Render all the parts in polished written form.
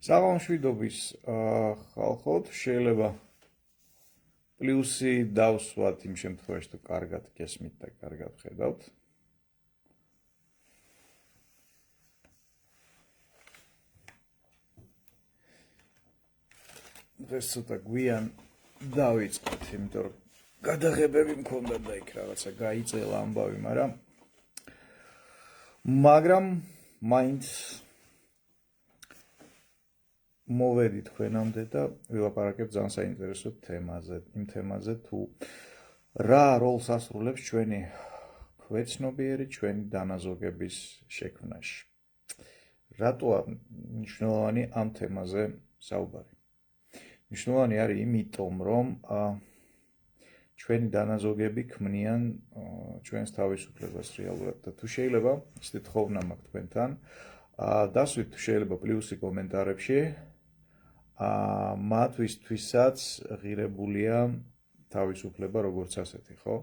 საღამოშვიდობის ხალხოთ შეიძლება პლუსი დავსვათ იმ შემთხვევაში თუ კარგად გესმით და კარგად ხედავთ. დღეს ცოტა გვიან დავიწყოთ, იმიტომ რომ გადაღებები მქონდა და იქ რაღაცა გაიწელა ამბავი, მაგრამ მაინც მოვედი თქვენამდე და ვილაპარაკებ ძალიან საინტერესო თემაზე, იმ თემაზე თუ რა როლს ასრულებს ჩვენი ქვეცნობიერი, ჩვენი დანაზოგების შექმნაში. რატოა მნიშვნელოვანი ამ თემაზე საუბარი? მნიშვნელოვანი არის იმიტომ, რომ ჩვენი დანაზოგები ქმნიან ჩვენს თავისუფლებას რეალურად და თუ შეიძლება ისეთი თხოვნა მაქვს თქვენთან, დასვით თუ შეიძლება პლუსი კომენტარებში, მათვისთვისაც ღირებულია თავისუფლება როგორც ასეთი, ხო?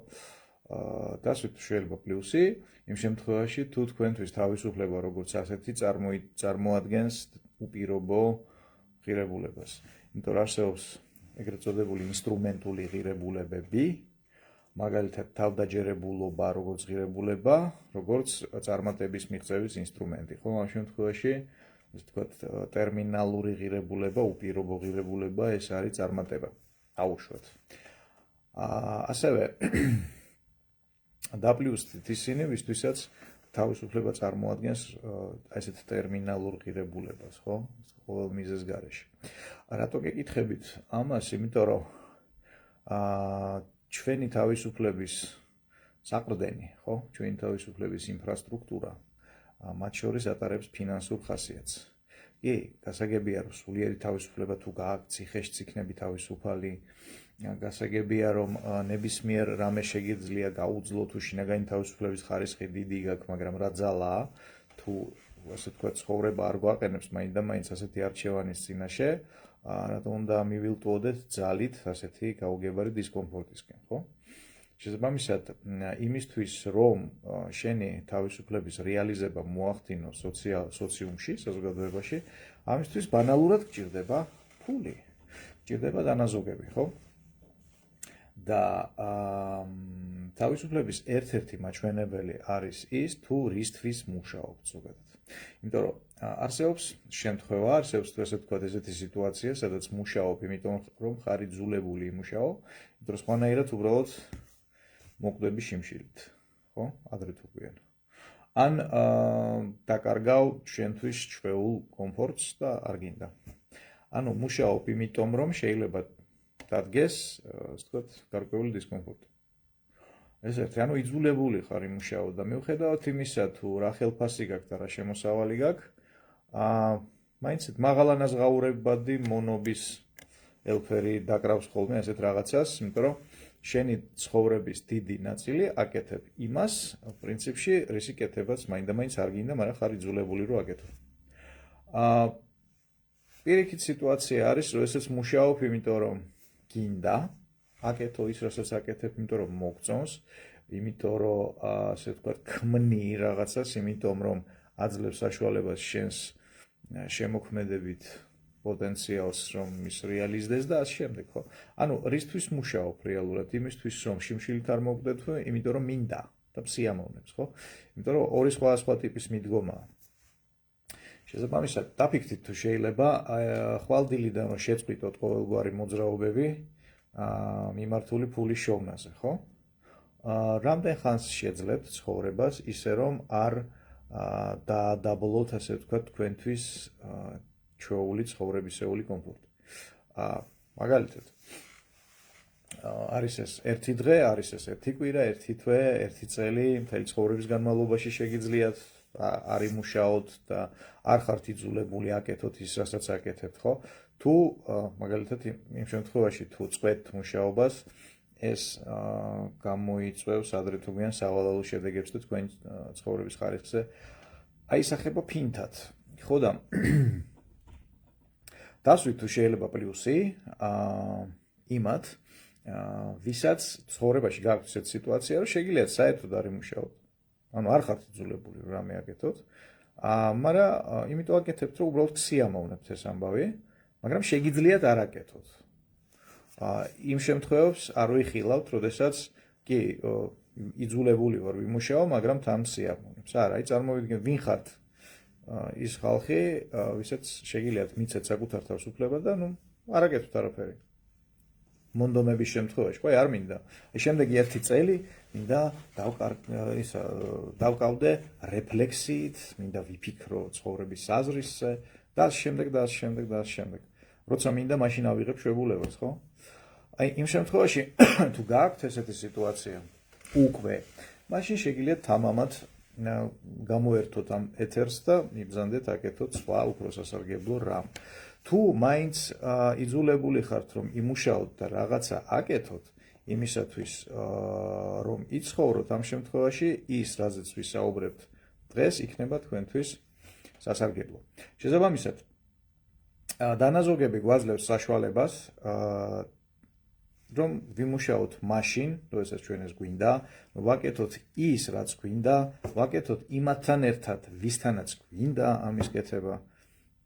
დასვით თუ შეიძლება პლუსი, იმ შემთხვევაში თუ თქვენთვის თავისუფლება როგორც ასეთი წარმოადგენს უპირობო ღირებულებას. იმიტომ რომ არსებობს ეგრეთ წოდებული ინსტრუმენტული ღირებულებები, მაგალითად თავდაჯერებულობა როგორც ღირებულება, როგორც წარმატების მიღწევის ინსტრუმენტი, ხო? ამ შემთხვევაში ესე ვთქვათ, ტერმინალური ღირებულება, უპირობო ღირებულება, ეს არის წარმატება. აუშვათ. ასევე დაპლუსით ისინი, ვისთვისაც თავისუფლება წარმოადგენს ესეთ ტერმინალურ ღირებულებას, ხო? ყოველ მიზეზ გარეშე. რატო გეკითხებით ამას? იმიტომ რომ ჩვენი თავისუფლების საყრდენი, ხო? ჩვენი თავისუფლების ინფრასტრუქტურა მათ შორის ატარებს ფინანსურ ხასიათს. კი, გასაგებია, რომ სულიერი თავისუფლება თუ გააქვთ, ციხეში იქნები თავისუფალი, გასაგებია, რომ ნებისმიერ რამე შეგიძლია გაუძლო თუ შინაგანი თავისუფლების ხარისხი დიდი გაქვს, მაგრამ რა ძალაა, თუ ასე ვთქვათ, ცხოვრება არ გვაყენებს მაინდა-მაინც ასეთი არჩევანის წინაშე, რატომ უნდა მივილტუოდეთ ძალით ასეთი გაუგებარი დისკომფორტისკენ, ხო? შესაბამისად, იმისთვის, რომ შენი თავისუფლების რეალიზება მოახდინო სოციუმში, საზოგადოებაში, ამისთვის ბანალურად გჭირდება ფული, გჭირდება დანაზოგები, ხო? და თავისუფლების ერთ-ერთი მაჩვენებელი არის ის, თუ რისთვის მუშაობთ ზოგადად. იმიტომ რომ არსებობს შემთხვევა, არსებობს ასე ვთქვათ ესეთი სიტუაცია, სადაც მუშაობ, იმიტომ რომ ხარ იძულებული იმუშაო, იმიტომ რომ სხვანაირად უბრალოდ მოკვდები შიმშილით, ხო? ადრე თუ გვიან. ან დაკარგავ ჩვენთვის ჩვეულ კომფორტს და არ გინდა. ანუ მუშაობ იმიტომ რომ შეიძლება დადგეს, ასე ვთქვათ, გარკვეული დისკომფორტი. ეს ერთი, ანუ იძულებული ხარ იმუშაო და მიუხედავად იმისა, თუ რა ხელფასი გაქვს და რა შემოსავალი გაქვს, მაინც მაღალანაზღაურებადი მონობის ელფერი დაკრავს ხოლმე ასეთ რაღაცას, იმიტომ რომ შენი ცხოვრების დიდი ნაწილი აკეთებ იმას, პრინციპში, რისი კეთებაც მაინდა-მაინც არ გინდა, მაგრამ ხარ იძულებული რომ აკეთო. პირიქით სიტუაცია არის, რომ ესეც მუშაობ, იმიტომ რომ გინდა, აკეთო ის, რასაც აკეთებ, იმიტომ რომ მოგწონს, იმიტომ რომ ასე ვთქვათ, ქმნი რაღაცას, იმიტომ რომ აძლევს საშუალებას შენს შემოქმედებით პოტენციალს, რომ ის რეალიზდეს და ასე შემდეგ, ხო? ანუ რისთვის მუშაობ რეალურად? იმისთვის, რომ შიმშილით არ მოვკვდეთ, იმიტომ რომ მინდა და სიამოვნებს, ხო? იმიტომ რომ ორი სხვადასხვა ტიპის მიდგომაა. შესაბამისად, დაფიქრდით თუ შეიძლება ხვალდილიდან რომ შეწყვიტოთ ყოველგვარი მოძრაობები მიმართული ფულის შოვნაზე, ხო? რამდენ ხანს შეძლებთ ცხოვრებას ისე რომ არ დაადაბლოთ, ასე ვთქვათ, თქვენთვის ჩვეული ცხოვრებისეული კომფორტი. მაგალითად, არის ეს ერთი დღე, არის ეს ერთი კვირა, ერთი თვე, ერთი წელი, მთელი ცხოვრების განმავლობაში შეგიძლიათ არ იმუშაოთ და არ ხართ იძულებული აკეთოთ ის, რასაც აკეთებთ, ხო? თუ მაგალითად იმ შემთხვევაში თუ წყვეთ მუშაობას, ეს გამოიწვევს ადრე თუ გვიან სავალალო შედეგებს და თქვენი ცხოვრების ხარისხზე აისახება ფინთად. ხო და დასვით თუ შეიძლება პლუსი იმათ, ვისაც ცხოვრებაში გააქვთ ესეთი სიტუაცია, რომ შეგიძლიათ საერთოდ არ იმუშაოთ. ანუ არ ხართ იძულებული რამე აკეთოთ, მაგრამ იმიტომ აკეთებთ, რომ უბრალოდ ქსიამოვნებთ ეს ამბავი, მაგრამ შეგიძლიათ არ აკეთოთ. იმ შემთხვევებს არ ვიხილავთ, როდესაც კი იძულებული ვარ ვიმუშაო, მაგრამ თან სიამოვნებს. არა, წარმოვიდგინეთ, ვინ ხართ ის ხალხი, ვისაც შეგიძლიათ მიცეთ საკუთარ თავს უფლება და არ აკეთოთ არაფერი. მონდომების შემთხვევაში, ხო, არ მინდა. შემდეგი ერთი წელი მინდა დავკავდე რეფლექსიით, მინდა ვიფიქრო ცხოვრების აზრისზე და შემდეგ. როცა მინდა, მაშინ ავიღებ შვებულებას, ხო? იმ შემთხვევაში თუ გააქვთ ესეთი სიტუაცია უკვე, მაშინ შეგიძლიათ თამამად გამოერთოთ ამ ეთერს და იბრძანდეთ აკეთოთ სხვა უფრო სასარგებლო რამ. თუ მაინც იძულებული ხართ რომ იმუშაოთ და რაღაცა აკეთოთ იმისათვის რომ იცხოვროთ ამ შემთხვევაში ის რაზეც ვისაუბრებთ დღეს იქნება თქვენთვის სასარგებლო. შესაბამისად დანაზოგები გვაძლევს საშუალებას რომ ვიმუშაოთ მაშინ, როდესაც ჩვენ ეს გვინდა, ვაკეთოთ ის, რაც გვინდა, ვაკეთოთ იმათთან ერთად, ვისთანაც გვინდა ამის კეთება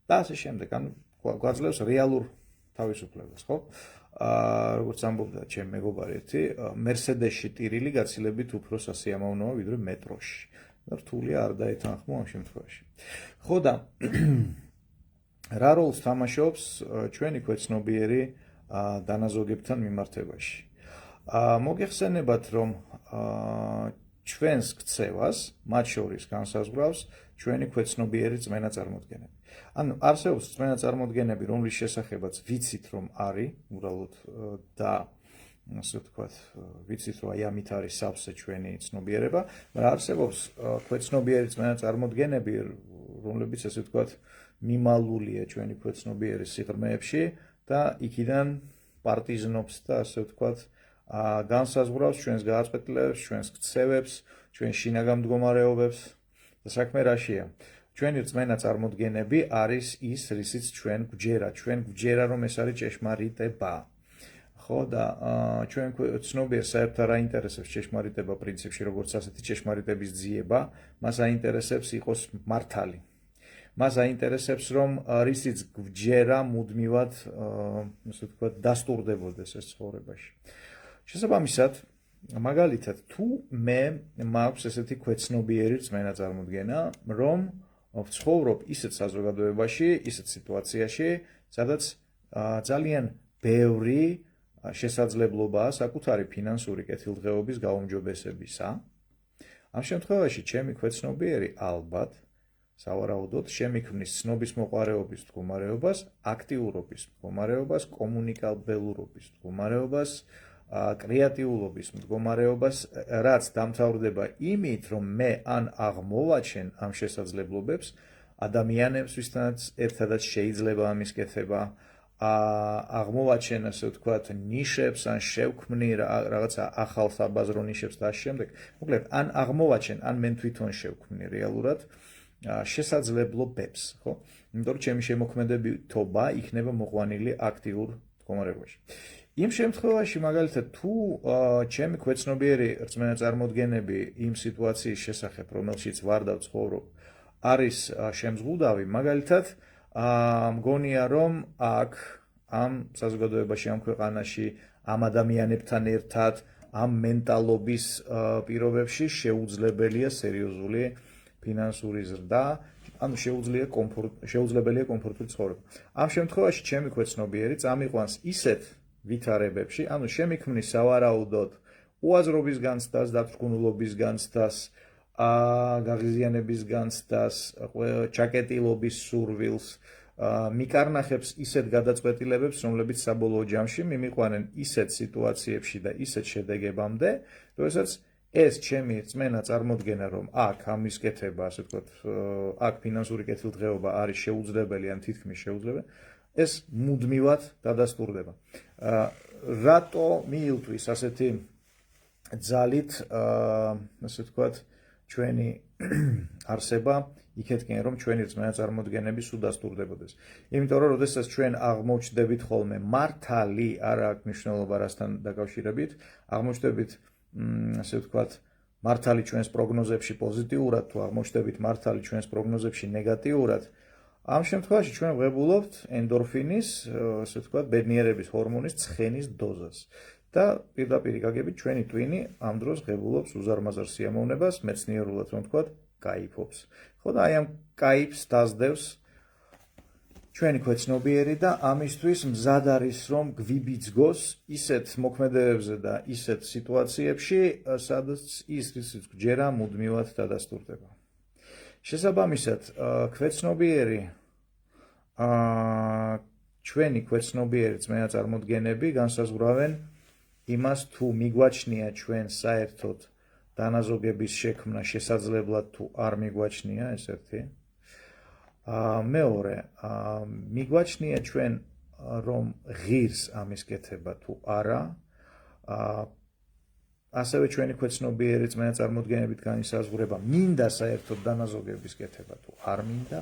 და ასე შემდეგ. ანუ გვაძლევს რეალურ თავისუფლებას, ხო? როგორც ამბობდა ჩემი მეგობარი ერთი, მერსედესში ტირილი გაცილებით უფრო სასიამოვნოა ვიდრე მეტროში. და რთულია არ დაეთანხმო ამ შემთხვევაში. ხო და რა როლს თამაშობს ჩვენი ქვეცნობიერი დანაზოგებთან მიმართებაში. მოგეხსენებათ, რომ ჩვენს ქცევას, მათ შორის განსაზღვრავს ჩვენი ქვეცნობიერი წმენა წარმოდგენები. ანუ არსებობს წმენა წარმოდგენები, რომლის შესახებაც ვიცით, რომ არის, უბრალოდ და ასე ვთქვათ, ვიცით, რომ აი ამით არის სავსე ჩვენი ცნობიერება, მაგრამ არსებობს ქვეცნობიერი წმენა წარმოდგენები, რომლებიც ასე ვთქვათ, მიმალულია ჩვენი ქვეცნობიერი სიღრმეებში და იქიდან პარტიზნობს და ასე ვთქვათ, განსაზღვრავს ჩვენს გააწყვეტილებებს, ჩვენს ქცევებს, ჩვენ შინაგან მდგომარეობებს და საქმე რაშია. ჩვენი რწმენა წარმოდგენები არის ის, რისიც ჩვენ გვჯერა, რომ ეს არის ჭეშმარიტება. ხო და ჩვენ ცნობიერს საერთოდ არ აინტერესებს ჭეშმარიტება პრინციპში, როგორც ასეთი ჭეშმარიტების ძიება, მას აინტერესებს იყოს მართალი. მას აინტერესებს, რომ რისიც გვჯერა მუდმივად, ასე ვთქვათ, დასტურდებოდეს ეს ცხოვრებაში. შესაბამისად, მაგალითად, თუ მე მაქვს ესეთი ქვეცნობიერი რწმენა წარმოდგენა, რომ ვცხოვრობ ისეთ საზოგადოებაში, ისეთ სიტუაციაში, სადაც ძალიან ბევრი შესაძლებლობაა საკუთარი ფინანსური კეთილდღეობის გაუმჯობესებისა. ამ შემთხვევაში ჩემი ქვეცნობიერი ალბათ სავარაუდოდ შემიქმნის ცნობის მოყარეობის მდგომარეობას, აქტიურობის მდგომარეობას, კომუნიკაბელურობის მდგომარეობას, კრეატიულობის მდგომარეობას, რაც დამთავრდება იმით, რომ მე ან აღმოვაჩენ ამ შესაძლებლობებს ადამიანებს, ვისთანაც ერთადაც შეიძლება ამის კეთება, აღმოვაჩენ, ასე ვთქვათ, ნიშებს, ან შევქმნი რაღაცა ახალ საბაზრო ნიშებს და ამ შემდეგ. მოკლედ, ან აღმოვაჩენ, ან მე თვითონ შევქმნი რეალურად შესაძლებლობებს, ხო? იმიტომ რომ ჩემი შემოქმედებითობა იქნება მოყვანილი აქტიურ მდგომარეობაში. იმ შემთხვევაში, მაგალითად, თუ ჩემი ქვეცნობიერი რწმენა წარმოდგენები იმ სიტუაციის შესახებ, რომელშიც ვარ და ვცხოვრობ, არის შემზღუდავი, მაგალითად, მგონია, რომ აქ ამ საზოგადოებაში, ამ ქვეყანაში, ამ ადამიანებთან ერთად, ამ მენტალობის პირობებში შეუძლებელია სერიოზული ფინანსური ზრდა, ანუ შეუძლებელია კომფორტული ცხოვრება. ამ შემთხვევაში ჩემი ქვეცნობიერი წამიყვანს ისეთ ვითარებებში, ანუ შემიქმნის სავარაუდოდ უაზრობის განცდას, დათრგუნულობის განცდას, გაღიზიანების განცდას, ჩაკეტილობის სურვილს, მიკარნახებს ისეთ გადაწყვეტილებებს, რომლებიც საბოლოო ჯამში მიმიყვანენ ისეთ სიტუაციებში და ისეთ შედეგებამდე, როდესაც ეს ჩემი რწმენა წარმოდგენა, რომ აქ ამის კეთება, ასე ვთქვათ, აქ ფინანსური კეთილდღეობა არის შეუძლებელი, ან თითქმის შეუძლებელი, ეს მუდმივად დადასტურდება. რატო მიილთვის ასეთი ძალით, ასე ვთქვათ, ჩვენი არსება იქეთკენ, რომ ჩვენი რწმენა წარმოდგენები სულ დასტურდებოდეს. იმიტომ რომ, როდესაც ჩვენ აღმოჩნდებით ხოლმე მართალი, არა აქვს მნიშვნელობა რასთან დაკავშირებით, აღმოჩნდებით, ასე ვთქვათ, მართალი ჩვენს პროგნოზებში პოზიტიურად თუ აღმოჩნდებით მართალი ჩვენს პროგნოზებში ნეგატიურად, ამ შემთხვევაში ჩვენ ვღებულობთ ენდორფინის, ასე ვთქვათ, ბედნიერების ჰორმონის ცხენის დოზას. და პირდაპირ გაგებით ჩვენი ტვინი ამ დროს ღებულობს უზარმაზარ სიამოვნებას, მეცნიერულად რომ ვთქვათ, კაიფობს. ხო და აი ამ კაიფს დასდევს ჩვენი ქვეცნობიერი და ამისთვის მზად არის რომ გვიბიძგოს ისეთ მოქმედებებზე და ისეთ სიტუაციებში, სადაც ის რისიც გჯერა მუდმივად დადასტურდება. შესაბამისად, ქვეცნობიერი ჩვენი ქვეცნობიერი წმენაწარმოდგენები განსაზღვრავენ იმას თუ მიგვაჩნია ჩვენ საერთოდ დანაზოგების შექმნა შესაძლებლად თუ არ მიგვაჩნია, ეს ერთი. მეორე, მიგვაჩნია ჩვენ რომ ღირს ამის კეთება თუ არა. ასევე ჩვენი ქვეცნობიერი წმენაწარმოდგენებით განისაზღვრება, მინდა საერთოდ დანაზოგების კეთება თუ არ მინდა.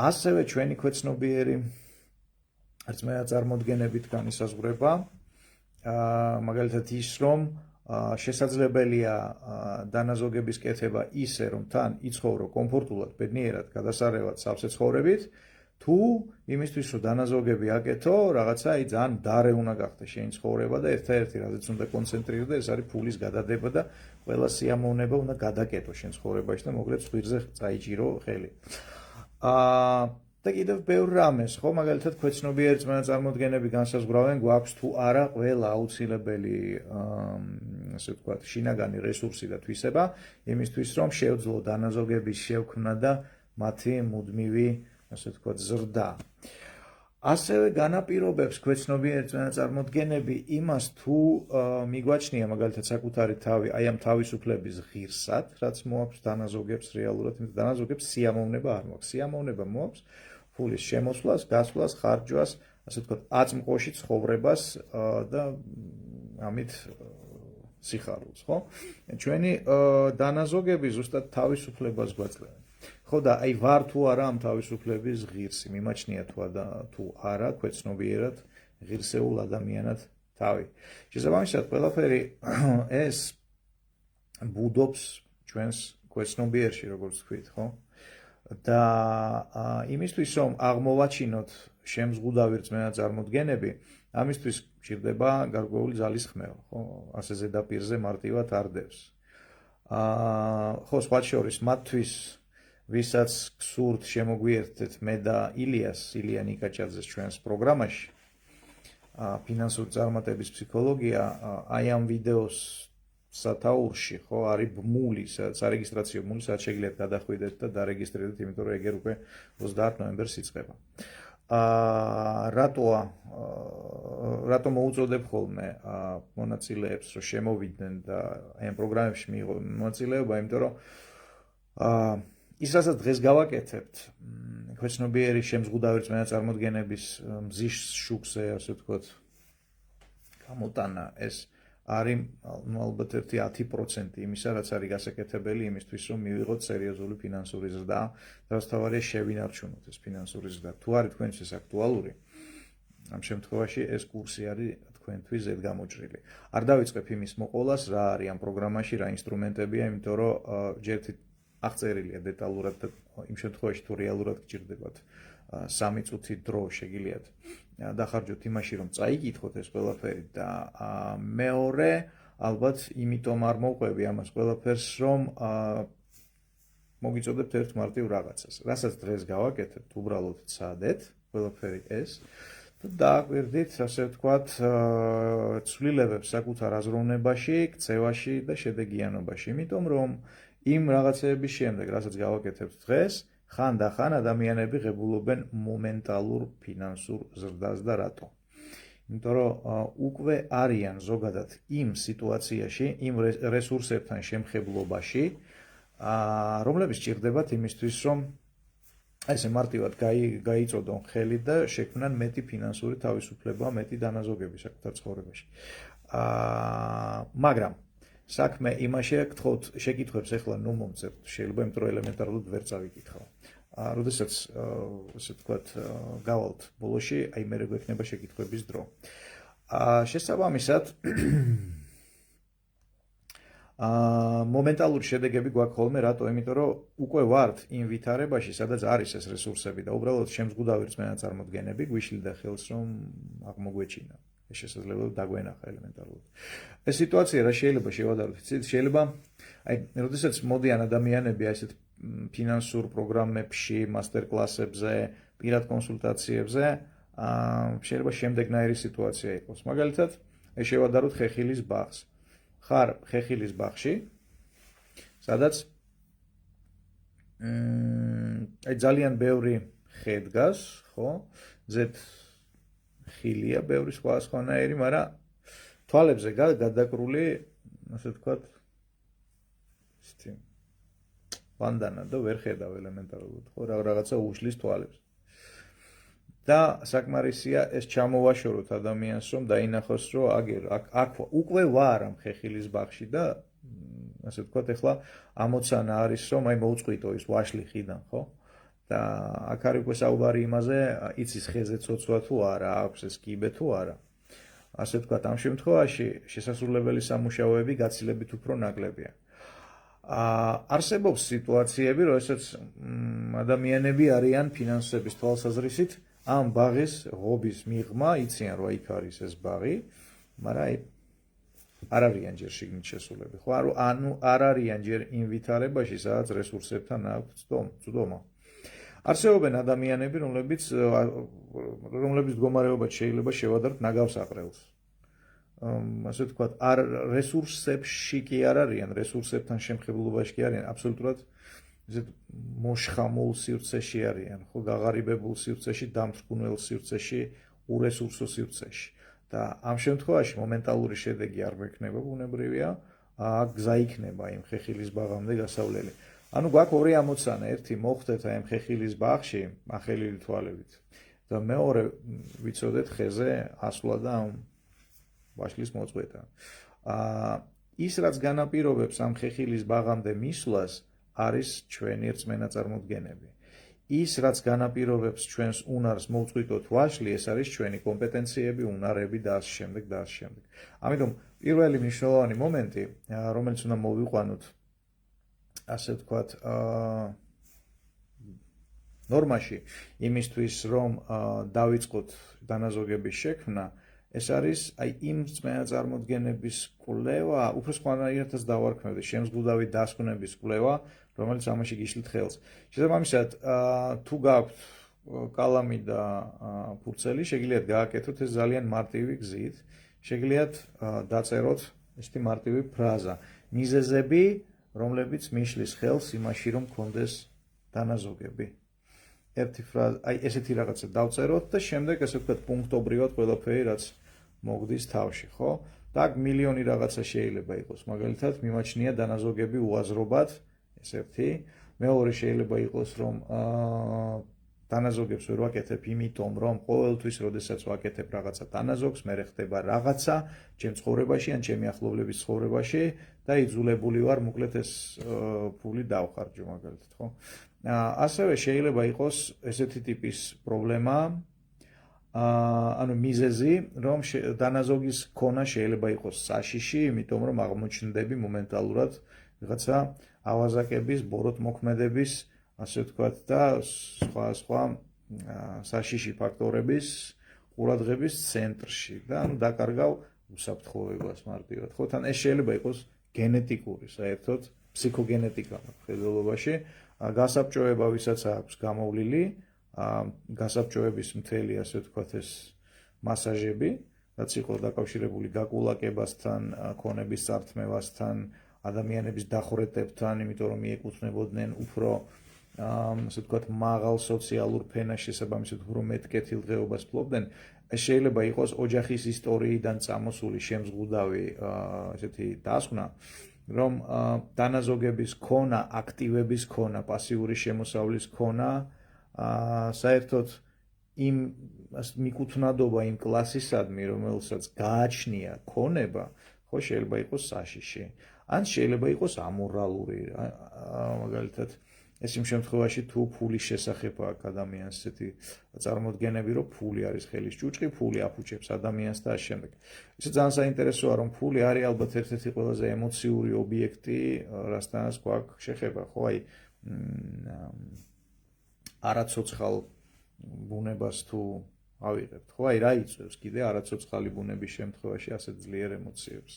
ასევე ჩვენი ქვეცნობიერი წმენაწარმოდგენებით განისაზღვრება, მაგალითად ის რომ შესაძლებელია დანაზოგების კეთება ისე რომ თან იცხოვრო კომფორტულად, ბედნიერად, გადასარევად, სავსე ცხოვრებით, თუ იმისთვის რომ დანაზოგები აკეთო, რაღაცა ძალიან მდარე უნდა გახდეს შენი ცხოვრება და ერთადერთი რაზეც უნდა კონცენტრირდე, ეს არის ფულის გადადება და ყველა სიამოვნება უნდა გადაკეტო შენ ცხოვრებაში და მოკლედ ხვირზე წაიჭირო ხელი. და კიდევ ბევრ რამეს, ხო, მაგალითად ქვეცნობიერი წმენაწარმოდგენები განსაზღვრავენ გვაქვს თუ არა ყველა აუცილებელი, ასე ვთქვათ, შინაგანი რესურსი და თვისება იმისთვის რომ შევძლო დანაზოგების შექმნა და მათი მუდმივი, ასე ვთქვათ, ზრდა. ასევე განაპირობებს ქვეცნობიერი წმენაწარმოდგენები იმას თუ მიგვაჩნია მაგალითად საკუთარი თავი აი ამ თავისუფლების ღირსად, რაც მოაქვს დანაზოგებს რეალურად, იმიტომ დანაზოგებს სიამოვნება არ მოაქვს. სიამოვნება მოაქვს ფულის შემოსვლას, გასვლას, ხარჯვას, ასე ვთქვათ, აწმყოში ცხოვრებას და ამით სიხარულს, ხო? ჩვენი დანაზოგები ზუსტად თავისუფლებას გვაძლევენ. ხო და აი ვარ თუ არა ამ თავისუფლების ღირსი, მიმაჩნია თუ არა ქვეცნობიერად ღირსეულ ადამიანად თავი. შესაბამისად, ყველაფერი ეს ბუდობს ჩვენს ქვეცნობიერში, როგორც ვთქვით, ხო? და იმისთვის რომ აღმოვაჩინოთ შემზღუდავი წმენაწარმოდგენები, ამისთვის გვჭირდება გარკვეული ძალის ხმევა, ხო? ასე ზედაპირზე მარტივად არ დევს. ხო, სხვა შორის მათთვის ვისაც გსურთ შემოგვიერთდეთ მე და ილია ნიკაჭაძეს ჩვენს პროგრამაში ფინანსური წარმატების ფსიქოლოგია, აი ამ ვიდეოს სათაურში, ხო, არის ბმული, სარეგისტრაციო ბმული, სადაც შეგიძლიათ გადახვიდეთ და დარეგისტრირდეთ, იმიტომ რომ ეგერ უკვე 30 ნოემბერს იწყება. რატომ მოუწოდებ ხოლმე მონაწილეებს, რომ შემოვიდნენ და აი ამ პროგრამებში მიიღონ მონაწილეობა, იმიტომ რომ ის რასაც დღეს გავაკეთებთ, ქვეცნობიერი შემზღუდავი წმენაწარმოდგენების მზის შუქზე, ასე ვთქვათ, გამოტანა, ეს არის ალბათ ერთი 10% იმისა, რაც არის გასაკეთებელი იმისთვის, რომ მივიღოთ სერიოზული ფინანსური ზრდა, რაც თავარია შევინარჩუნოთ ეს ფინანსური ზრდა. თუ არის თქვენთვის აქტუალური, ამ შემთხვევაში ეს კურსი არის თქვენთვის ზედგამოჭრილი. არ დავიწყებ იმის მოყოლას, რა არის ამ პროგრამაში, რა ინსტრუმენტებია, იმიტომ რომ ჯერთი აღწერილია დეტალურად და იმ შემთხვევაში თუ რეალურად გჭირდებათ 3 წუთი დრო შეგიძლიათ დახარჯოთ იმაში, რომ წაიკითხოთ ეს ყველაფერი და მეორე, ალბათ იმიტომ არ მოვყვები ამას ყველაფერს, რომ მოგიწოდებთ ერთ მარტივ რაღაცას, რასაც დღეს გავაკეთებთ, უბრალოდ ცადეთ ყველაფერი ეს და დააკვირდით, ასე ვთქვათ, ცვლილებებს საკუთარ აზროვნებაში, ქცევაში და შედეგიანობაში, იმიტომ რომ იმ რაღაცეების შემდეგ, რასაც გავაკეთებთ დღეს, ხანდახან ადამიანები ღებულობენ მომენტალურ ფინანსურ ზრდას და რატო? იმიტომ რომ უკვე არიან ზოგადად იმ სიტუაციაში, იმ რესურსებთან შემხებლობაში, რომლებიც ჭირდებათ იმისთვის, რომ ესე მარტივად გაიწოდონ ხელი და შექმნან მეტი ფინანსური თავისუფლება, მეტი დანაზოგები საკუთარ ცხოვრებაში. მაგრამ საქმე იმაშია გთხოვთ შეკითხვებს ახლა ნუ მომწერთ, შეიძლება იმიტომ რომ ელემენტარულად ვერ წავიკითხავ. როდესაც ასე ვთქვათ, გავალთ ბოლოში, აი მერე გვექნება შეკითხვების დრო. შესაბამისად, მომენტალური შედეგები გვაქვს ხოლმე, რატო? იმიტომ რომ უკვე ვართ იმ ვითარებაში, სადაც არის ეს რესურსები და უბრალოდ შემზღუდავი რწმენაწარმოდგენები გვიშლიდა ხელს, რომ აღმოგვეჩინა. ეს შესაძლებელი დაგვენახა ელემენტარულად. ეს სიტუაცია რა შეიძლება შევადაროთ? იცით, შეიძლება როდესაც მოდიან ადამიანები ასეთ ფინანსურ პროგრამებში, მასტერკლასებზე, პირად კონსულტაციებზე, შეიძლება შემდეგნაირი სიტუაცია იყოს. მაგალითად, შევადაროთ ხეხილის ბაღს. ხარ ხეხილის ბაღში, სადაც ძალიან ბევრი ხე დგას, ხო? ზედ ხილია, ბევრი სხვანაირი, მაგრამ თვალებზე გადაკრული, ასე ვთქვათ, ისეთი ბანდანა და ვერ ხედავ ელემენტარულად, ხო? რაღაცა უშლის თვალებს. და საკმარისია ეს ჩამოვაშოროთ ადამიანს, რომ დაინახოს, რომ აქ უკვე ვარ ამ ხეხილის ბაღში და ასე ვთქვათ, ეხლა ამოცანა არის, რომ მოუწყვიტო ის ვაშლი ხიდან, ხო? და აქ არის უკვე საუბარი იმაზე, იცის ხეზე ცოცვა თუ არა, აქვს ეს კიბე თუ არა. ასე ვთქვათ, ამ შემთხვევაში შესასრულებელი სამუშაოები გაცილებით უფრო ნაკლებია. არსებობს სიტუაციები, როდესაც ადამიანები არიან ფინანსების თვალსაზრისით ამ ბაღის ღობის მიღმა, იციან, რომ იქ არის ეს ბაღი, მაგრამ არ არიან ჯერ შიგნით შესულები, ხო? ანუ არ არიან ჯერ იმ ვითარებაში, სადაც რესურსებთან აქვს წვდომა. არსებობენ ადამიანები, რომლებიც მდგომარეობაც შეიძლება შევადაროთ ნაგავს აყრელს. ასე ვთქვათ, არ რესურსებში კი არ არიან, რესურსებთან შემხებლობაში კი არიან, აბსოლუტურად ესეთ მოშხამულ სივრცეში არიან, ხო, გაღარიბებულ სივრცეში, დამთრგუნველ სივრცეში, ურესურსო სივრცეში. და ამ შემთხვევაში მომენტალური შედეგი არ მექნება, ბუნებრივია, გზა იქნება იმ ხეხილის ბაღამდე გასავლელი. ანუ გვაქვს ორი ამოცანა, ერთი მოხვდეთ აი ამ ხეხილის ბაღში, ახელილი თვალებით და მეორე ვიცოდეთ ხეზე ასვლა და ამ ვაშლის მოწყვეტა. ის რაც განაპირობებს ამ ხეხილის ბაღამდე მისვლას არის ჩვენი რწმენაწარმოდგენები. ის რაც განაპირობებს ჩვენს უნარს მოვწყვიტოთ ვაშლი, ეს არის ჩვენი კომპეტენციები, უნარები და ასე შემდეგ და ასე შემდეგ. ამიტომ პირველი მნიშვნელოვანი მომენტი, რომელიც უნდა მოვიყვანოთ, ასე ვთქვათ, ნორმაში იმისთვის, რომ დავიწყოთ დანაზოგების შექმნა, ეს არის აი იმ რწმენაწარმოდგენების კვლევა, უფრო სხვანაირადაც დავარქმევდი, შემზღუდავი დასკვნების კვლევა, რომელიც ამაში გიშლით ხელს. შესაბამისად, თუ გაქვთ კალამი და ფურცელი, შეგიძლიათ გააკეთოთ ეს ძალიან მარტივი გზით, შეგიძლიათ დაწეროთ ესეთი მარტივი ფრაზა, მიზეზები, რომლებიც მიშლის ხელს იმაში, რომ გქონდეს დანაზოგები. ერთი ფრაზა, აი ესეთი რაღაცა დავწეროთ და შემდეგ ესე ვთქვათ პუნქტობრივად ყველაფერი რაც მოგდის თავში, ხო? და აქ მილიონი რაღაცა შეიძლება იყოს. მაგალითად, მიმაჩნია დანაზოგები უაზრობად, ეს ერთი. მეორე შეიძლება იყოს, რომ დანაზოგებს ვერ ვაკეთებ, იმიტომ რომ ყოველთვის, როდესაც ვაკეთებ რაღაცა დანაზოგს, მე ხდება რაღაცა ჩემ ცხოვრებაში ან ჩემი ახლობლების ცხოვრებაში და იძულებული ვარ, მოკლედ ეს ფული დავხარჯო, მაგალითად, ხო? ასევე შეიძლება იყოს ესეთი ტიპის პრობლემა, ანუ მიზეზი, რომ დანაზოგის ქონა შეიძლება იყოს საშიში, იმიტომ რომ აღმოჩნდები მომენტალურად რაღაცა ავაზაკების, ბოროტმოქმედების, ასე ვთქვათ და სხვა საშიში ფაქტორების ყურადღების ცენტრში და ანუ დაკარგავ უსაფრთხოებას მარტივად. ხო, თან ეს შეიძლება იყოს გენეტიკური, საერთოდ ფსიქოგენეტიკა ხედველობაში, გასაბჭოება ვისაც აქვს გამოვლილი, გასაბჭოების მთელი, ასე ვთქვათ, ეს მასაჟები, რაც იყო დაკავშირებული გაკულაკებასთან, ქონების წართმევასთან, ადამიანების დახვრეტებთან, იმიტომ რომ მიეკუთვნებოდნენ უფრო ასე ვთქვათ, მაღალ სოციალურ ფენას, შესაბამისად უფრო მეტ კეთილდღეობას ფლობდნენ. ეს შეიძლება იყოს ოჯახის ისტორიიდან წამოსული შემზღუდავი ესეთი დასკვნა, რომ დანაზოგების ქონა, აქტივების ქონა, პასიური შემოსავლის ქონა, საერთოდ იმ მიკუთვნადობა იმ კლასისადმი, რომელსაც გააჩნია ქონება, ხო შეიძლება იყოს საშიში. ან შეიძლება იყოს ამორალური, მაგალითად, ეს იმ შემთხვევაში თუ ფულის შესახებ აქვს ადამიანს ესეთი წარმოდგენები, რომ ფული არის ხელის ჭუჭყი, ფული აფუჭებს ადამიანს და ამ შემდეგ. ისე ძალიან საინტერესოა, რომ ფული არის ალბათ ერთ-ერთი ყველაზე ემოციური ობიექტი, რასთანაც გვაქვს შეხება, ხო, აი არაცოცხალ ბუნებას თუ ავიღებთ, ხო, აი რა იწვევს კიდე არაცოცხალი ბუნების შემთხვევაში ასეთ ძლიერ ემოციებს,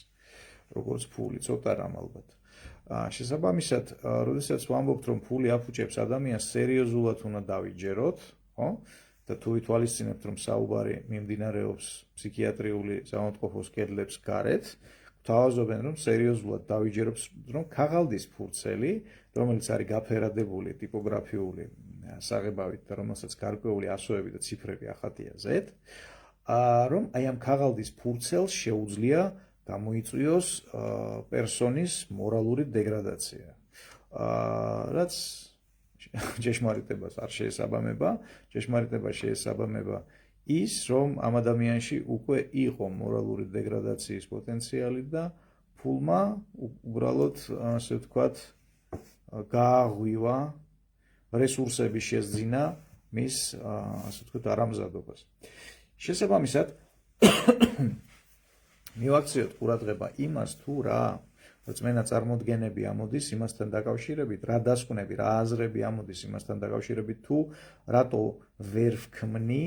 როგორც ფული, ცოტა რამ ალბათ. შესაბამისად, როდესაც ვამბობთ, რომ ფული აფუჭებს ადამიანს, სერიოზულად უნდა დავიჯეროთ, ხო? და თუ ვითვალისწინებთ, რომ საუბარი მიმდინარეობს ფსიქიატრიული საავადმყოფოს კედლებს გარეთ, გვთავაზობენ, რომ სერიოზულად დავიჯეროთ, რომ ქაღალდის ფურცელი, რომელიც არის გაფერადებული ტიპოგრაფიული საღებავით და რომელსაც გარკვეული ასოები და ციფრები ახატია Z, რომ აი ამ ქაღალდის ფურცელს შეუძლია გამოიწვიოს პერსონის მორალური დეგრადაცია. რაც ჭეშმარიტებას არ შეესაბამება, ჭეშმარიტება შეესაბამება ის, რომ ამ ადამიანში უკვე იყო მორალური დეგრადაციის პოტენციალი და ფულმა უბრალოდ, ასე ვთქვათ, გააღვივა რესურსების შესძინა მის, ასე ვთქვათ, არამზადობას. შესაბამისად, მივაქციოთ ყურადღება იმას, თუ რა რწმენა წარმოდგენები ამოდის იმასთან დაკავშირებით, რა დასკვნები, რა აზრები ამოდის იმასთან დაკავშირებით, თუ რატო ვერ ვქმნი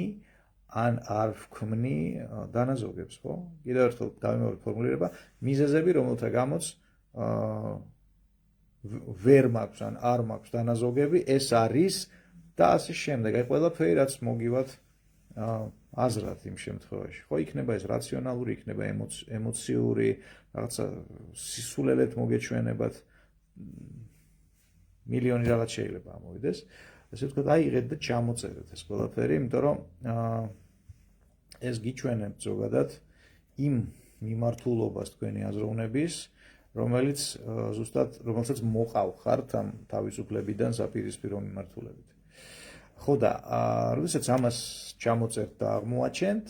ან არ ვქმნი დანაზოგებს, ხო? კიდევ ერთხელ დავიმეორებ ფორმულირება, მიზეზები, რომელთა გამოც ვერ მაქვს ან არ მაქვს დანაზოგები, ეს არის და ასე შემდეგ. აი ყველაფერი რაც მოგივათ აზრად იმ შემთხვევაში, ხო, იქნება ეს რაციონალური, იქნება ემოციური, რაღაცა სისულელეთ მოგეჩვენებათ, მილიონი რაღაც შეიძლება ამოვიდეს. ასე ვთქვათ, აიღეთ და ჩამოწერეთ ეს ყველაფერი, იმიტომ რომ ეს გიჩვენებთ ზოგადად იმ მიმართულობას თქვენი აზროვნების, რომელსაც მოყავხართ ამ თავისუფლებიდან საპირისპირო მიმართულებით. ხო და როდესაც ამას ჩამოწერთ და აღმოაჩენთ,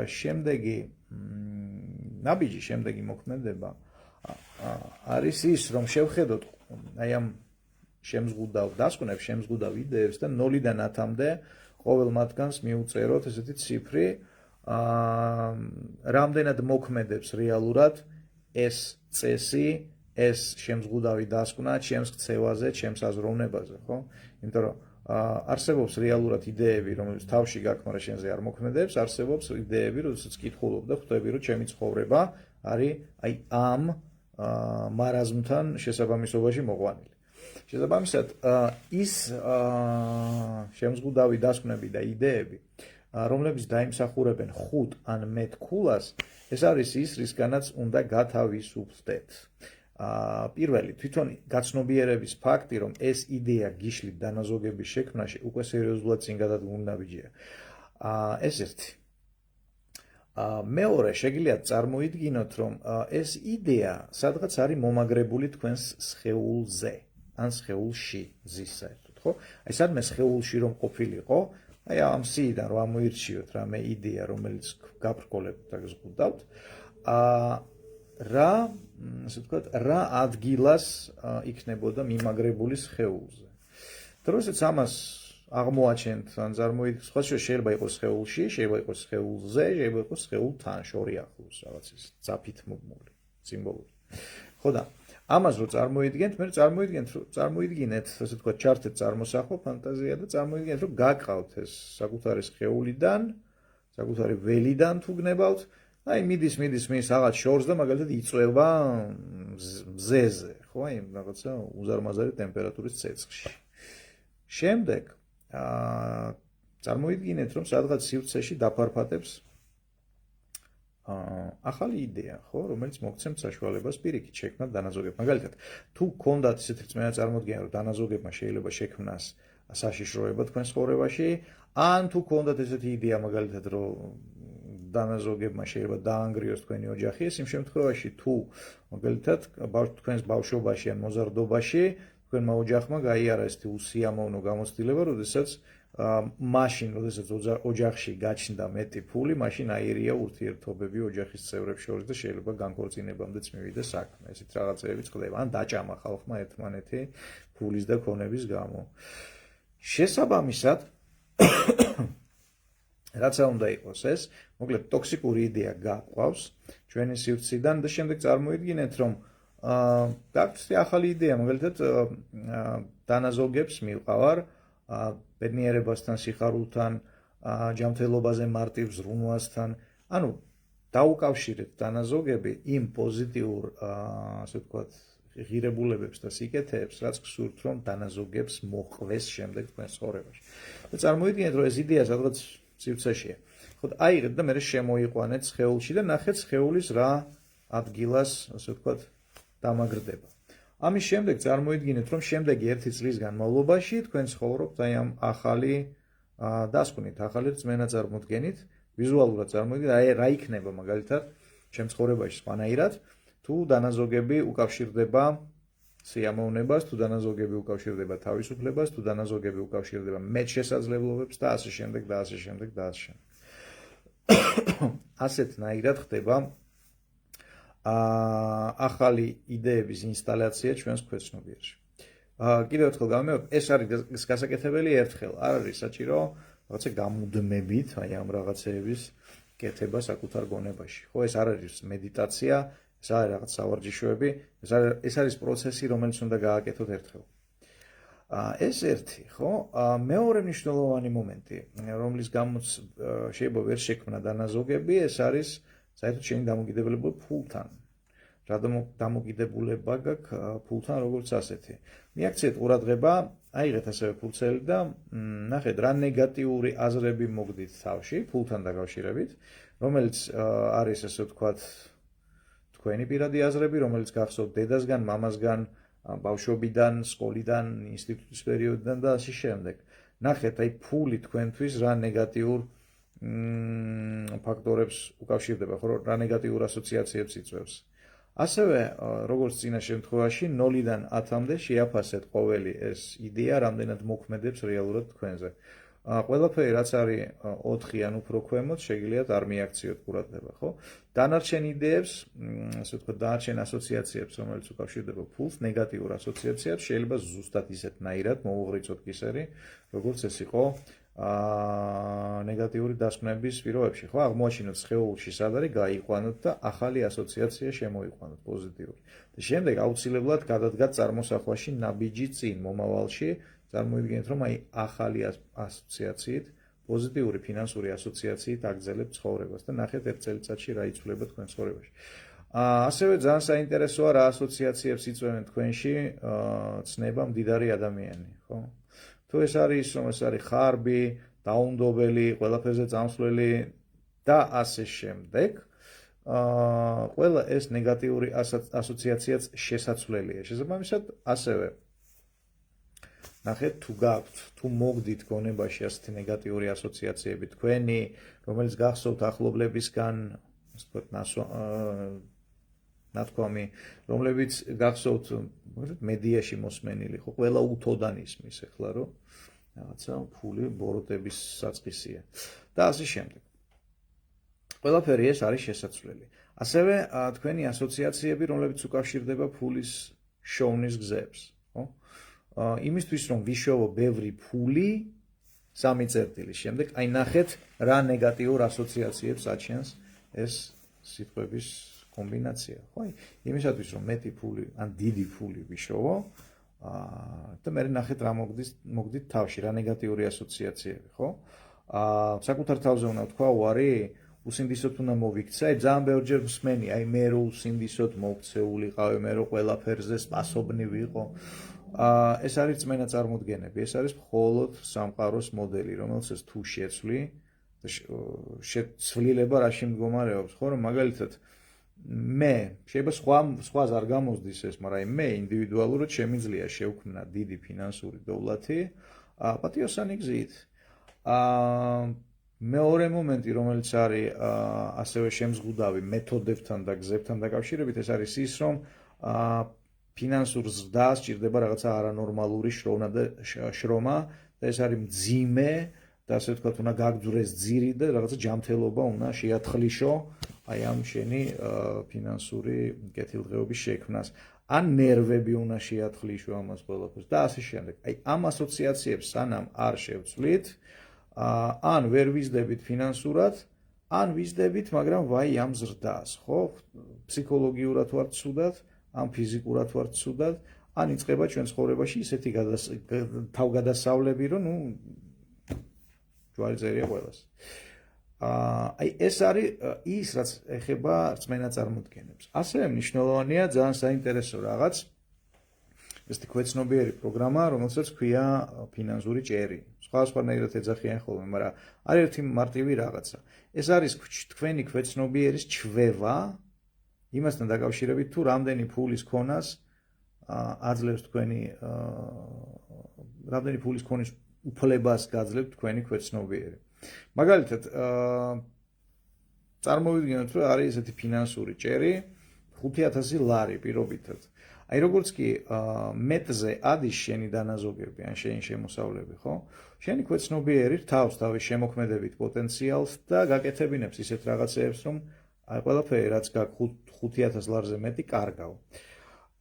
შემდეგი მოქმედება არის ის, რომ შევხედოთ აი ამ შემზღუდავ დასკვნებს, შემზღუდავ იდეებს და 0-დან 10-მდე ყოველ მათგანს მიუწეროთ ესეთი ციფრი, რამდენად მოქმედებს რეალურად ეს წესი, ეს შემზღუდავი დასკვნა ჩემს ქცევაზე, ჩემს აზროვნებაზე, ხო? იმიტომ რომ არსებობს რეალურად იდეები, რომელიც თავში გაქვს, მაგრამ შენზე არ მოქმედებს, არსებობს იდეები, როდესაც კითხულობ და ხვდები, რომ ჩემი ცხოვრება არის აი ამ მარაზმთან შესაბამისობაში მოყვანილი. შესაბამისად, ის შემზღუდავი დასკვნები და იდეები, რომლებიც დაიმსახურებენ 5 ან მეტ ქულას, ეს არის ის, რისგანაც უნდა გათავისუფლდეთ. პირველი, თვითონ გაცნობიერების ფაქტი, რომ ეს იდეა გიშლით დანაზოგების შექმნაში უკვე სერიოზულად წინ გადადგმულნაბიჯია. ეს ერთი. მეორე, შეგიძლიათ წარმოიდგინოთ, რომ ეს იდეა სადღაც არის მომაგრებული თქვენს სხეულზე, ან სხეულში, ზის საერთოდ, ხო? აი სადმე სხეულში რომ ყოფილიყო, აი ამ სიიდან რომ ამოირჩიოთ რამე იდეა, რომელიც გაფრკოლებთ და გზღუდავთ, ასე ვთქვათ, რა ადგილას იქნებოდა მიმაგრებული სხეულზე. როდესაც ამას აღმოაჩენთ, ან წარმოიდგინეთ, სხვა შეიძლება იყოს სხეულში, შეიძლება იყოს სხეულზე, შეიძლება იყოს სხეულთან, შორი ახლოს, რაღაც ის ძაფით მოგმული სიმბოლური. ხო და ამას რო წარმოიდგენთ, მე წარმოიდგინეთ, ასე ვთქვათ, ჩართეთ წარმოსახვა, ფანტაზია და წარმოიდგინეთ, რომ გაკყავთ ეს საკუთარი სხეულიდან, საკუთარი ველიდან თუ გნებავთ, აი მიდის რაღაც შორს და მაგალითად იწვევა მზეზე, ხო, აი რაღაცა უზარმაზარი ტემპერატურის ცეცხლში. შემდეგ წარმოიდგინეთ, რომ სადღაც სივრცეში დაფარფატებს ახალი იდეა, ხო, რომელიც მოგცემთ საშუალებას პირიქით შექმნათ დანაზოგებ. მაგალითად, თუ გქონდათ ისეთი რწმენა წარმოდგენა, რომ დანაზოგებმა შეიძლება შექმნას საშიშროება თქვენ ცხოვრებაში, ან თუ გქონდათ ესეთი იდეა, მაგალითად, რომ დანაზოგებმა შეიძლება დაანგრიოს თქვენი ოჯახი, ის იმ შემთხვევაში, თუ მაგალითად თქვენს ბავშვობაში ან მოზარდობაში თქვენმა ოჯახმა გაიარა ესეთი უსიამოვნო გამოცდილება, როდესაც მაშინ, როდესაც ოჯახში გაჩნდა მეტი ფული, მაშინ აირია ურთიერთობები ოჯახის წევრებს შორის და შეიძლება განქორწინებამდეც მივიდა საქმე. ესეთ რაღაცეებიც ხდება. ან დაჭამა ხალხმა ერთმანეთი ფულის და ქონების გამო. შესაბამისად, რაცა უნდა იყოს ეს, მოკლედ ტოქსიკური იდეა გაყვავს ჩვენი სივრციდან და შემდეგ წარმოიდგინეთ, რომ გაქვთ ახალი იდეა, მაგალითად დანაზოგებს მივყავარ ბედნიერებასთან, სიხარულთან, ჯანმრთელობაზე მარტივ ზრუნვასთან. ანუ დაუკავშირეთ დანაზოგები იმ პოზიტიურ, ასე ვთქვათ, ღირებულებებს და სიკეთეებს, რაც გსურთ, რომ დანაზოგებს მოჰყვეს შემდეგ თქვენ ცხოვრებაში. და წარმოიდგინეთ, რომ ეს იდეა სადღაც სივრცეშია. ხო, აიღეთ და მერე შემოიყვანეთ სხეულში და ნახეთ სხეულის რა ადგილას, ასე ვთქვათ, დამაგრდება. ამის შემდეგ წარმოიდგინეთ, რომ შემდეგი 1 წლის განმავლობაში თქვენ ცხოვრობთ აი ამ ახალი დასკვნით, ახალი რწმენა წარმოდგენით, ვიზუალურად წარმოიდგინეთ, აი რა იქნება მაგალითად ჩემ ცხოვრებაში სხვანაირად, თუ დანაზოგები უკავშირდება სიამოვნებას, თუ დანაზოგები უკავშირდება თავისუფლებას, თუ დანაზოგები უკავშირდება მეტშესაძლებლობებს და ასე შემდეგ და ასე შემდეგ და ასე შემდეგ. ასეთნაირად ხდება ახალი იდეების ინსტალაცია ჩვენს ქვეცნობიერში. კიდევ ერთხელ გამიმეორებ, ეს არის გასაკეთებელი ერთხელ, არ არის საჭირო რაღაცა გამუდმებით, აი ამ რაღაცეების კეთება საკუთარ გონებაში. ხო, ეს არ არის მედიტაცია, ეს არის რაღაც სავარჯიშოები, ეს არის პროცესი, რომელიც უნდა გააკეთოთ ერთხელ. ეს ერთი, ხო? მეორე მნიშვნელოვანი მომენტი, რომლის გამოც შეიძლება ვერ შექმნა დანაზოგები, ეს არის საერთოდ შენი დამოკიდებულება ფულთან. რა დამოკიდებულება გაქვს ფულთან, როგორც ასეთი. მიაქციეთ ყურადღება, აიღეთ ასევე ფურცელი და ნახეთ რა ნეგატიური აზრები მოგდით თავში ფულთან დაკავშირებით, რომელიც არის ასე ვთქვათ თქვენი პირადი აზრები, რომელიც გახსოვთ დედასგან, მამასგან, ბავშვობიდან, სკოლიდან, ინსტიტუტის პერიოდიდან და ასე შემდეგ. ნახეთ, აი ფული თქვენთვის რა ნეგატიურ ფაქტორებს უკავშირდება, ხო, რა ნეგატიურ ასოციაციებს იწვევს. ასევე, როგორც წინა შემთხვევაში, 0-დან 10-მდე შეაფასეთ ყოველი ეს იდეა, რამდენად მოქმედებს რეალურად თქვენზე. ყველაფერი, რაც არის 4 ან უფრო ქვემოთ, შეგიძლიათ არ მიაქციოთ ყურადღება, ხო? დანარჩენ იდეებს, ასე ვთქვათ, დანარჩენ ასოციაციებს, რომელიც უკავშირდება ფულს, ნეგატიურ ასოციაციებს, შეიძლება ზუსტად ისეთნაირად მოუღრიცოთ კისერი, როგორც ეს იყო ნეგატიური დასკვნების პირობებში, ხო? აღმოაჩინოთ სხეულში სად არის, გაიყვანოთ და ახალი ასოციაცია შემოიყვანოთ პოზიტიური. და შემდეგ აუცილებლად გადადგათ წარმოსახვაში ნაბიჯი წინ მომავალში, წარმოიდგინეთ, რომ აი ახალი ასოციაციით, პოზიტიური ფინანსური ასოციაციით აგრძელებთ ცხოვრებას და ნახეთ 1 წელიწადში რა იცვლება თქვენ ცხოვრებაში. ასევე ძალიან საინტერესოა რა ასოციაციებს იწვევენ თქვენში ცნება მდიდარი ადამიანი, ხო? თუ ეს არის, რომ ეს არის ხარბი, დაუნდობელი, ყველაფერზე წამსვლელი და ასე შემდეგ, ყველა ეს ნეგატიური ასოციაციაც შესაძლებელია. შესაბამისად, ასევე ნახეთ, თუ გაქვთ, თუ მოგდით გონებაში ასეთი ნეგატიური ასოციაციები თქვენი, რომელიც გახსოვთ ახლობლებისგან, ასე ვთქვათ, ნათქვამი, რომლებიც გახსოვთ მედიაში მოსმენილი, ხო, ყველა უთოდან ისმის ახლა, რომ რაღაცა ფული ბოროტების საწყისია და ასე შემდეგ. ყველაფერი ეს არის შესაძლებელი. ასევე თქვენი ასოციაციები, რომლებიც უკავშირდება ფულის შოვნის გზებს, ხო? იმისთვის, რომ ვიშოვო ბევრი ფული 3 წერტილის შემდეგ, აი ნახეთ რა ნეგატიურ ასოციაციებს აჩენს ეს სიტყვების კომბინაცია, ხო? იმისათვის, რომ მეტი ფული ან დიდი ფული ვიშოვო და მე ნახეთ რა მოგდით თავში, რა ნეგატიური ასოციაციები, ხო? საკუთარ თავზე უნდა ვთქვა, უარი, უსინდისოდ უნდა მოვიქცე, აი ძალიან ბევრჯერ ვსმენი, აი მე რო უსინდისოდ მოვქცეულიყავი, მე რო ყველაფერზე სპასობნი ვიყო. ეს არის რწმენა წარმოდგენები, ეს არის მხოლოდ სამყაროს მოდელი, რომელსაც თუ შეცვლი, ცვლილება რაში მდგომარეობს, ხო, რომ მაგალითად მე შეიძლება სხვას არ გამოსდის ეს, მაგრამ მე ინდივიდუალურად შემიძლია შევქმნა დიდი ფინანსური დოვლათი პატიოსანი გზით. მეორე მომენტი, რომელიც არის ასევე შემზღუდავი მეთოდებთან და გზებთან დაკავშირებით, ეს არის ის, რომ ფინანსურ ზრდას ჭირდება რაღაცა არანორმალური შრომა და ეს არის მძიმე და ასე ვთქვათ, უნდა გაგძვრეს ძირი და რაღაცა ჯანმრთელობა უნდა შეათხლიშო აი ამ შენი ფინანსური კეთილდღეობის შექმნას. ან ნერვები უნდა შეათხლიშო ამას ყველაფერს და ასე შემდეგ. აი ამ ასოციაციებს სანამ არ შევცვლით, ან ვერ ვიზდებით ფინანსურად, ან ვიზდებით, მაგრამ ვაი ამ ზრდას, ხო? ფსიქოლოგიურად ვართ ცუდად, ან ფიზიკურად ვართ ცუდად, ან იწყება ჩვენ ცხოვრებაში ისეთი თავგადასავლები, რომ ჯვარი წერია ყველას. აი ეს არის ის, რაც ეხება რწმენა წარმოდგენებს. ასევე მნიშვნელოვანია ძალიან საინტერესო რაღაც, ეს ქვეცნობიერი პროგრამა, რომელსაც ქვია ფინანსური ჭერი. სხვადასხვანაირად ეძახიან ხოლმე, მაგრამ არის ერთი მარტივი რაღაცა. ეს არის თქვენი ქვეცნობიერის ჩვევა, იმასთან დაკავშირებით თუ რამდენი ფულის ქონას აძლევს თქვენი რამდენი ფულის ქონის უფლებას გაძლევთ თქვენი ქვეცნობიერი. მაგალითად, წარმოვიდგინოთ, რომ არის ესეთი ფინანსური ჭერი 5000 ლარი პირობითად. აი როგორც კი მეტზე ადის შენი დანაზოგები ან შენი შემოსავლები, ხო? შენი ქვეცნობიერი თავს თავის შემოქმედებით პოტენციალს და გაკეთებინებს ისეთ რაღაცეებს, რომ აი ყველაფერი რაც გაქვს 5000 ლარზე მეტი კარგავ.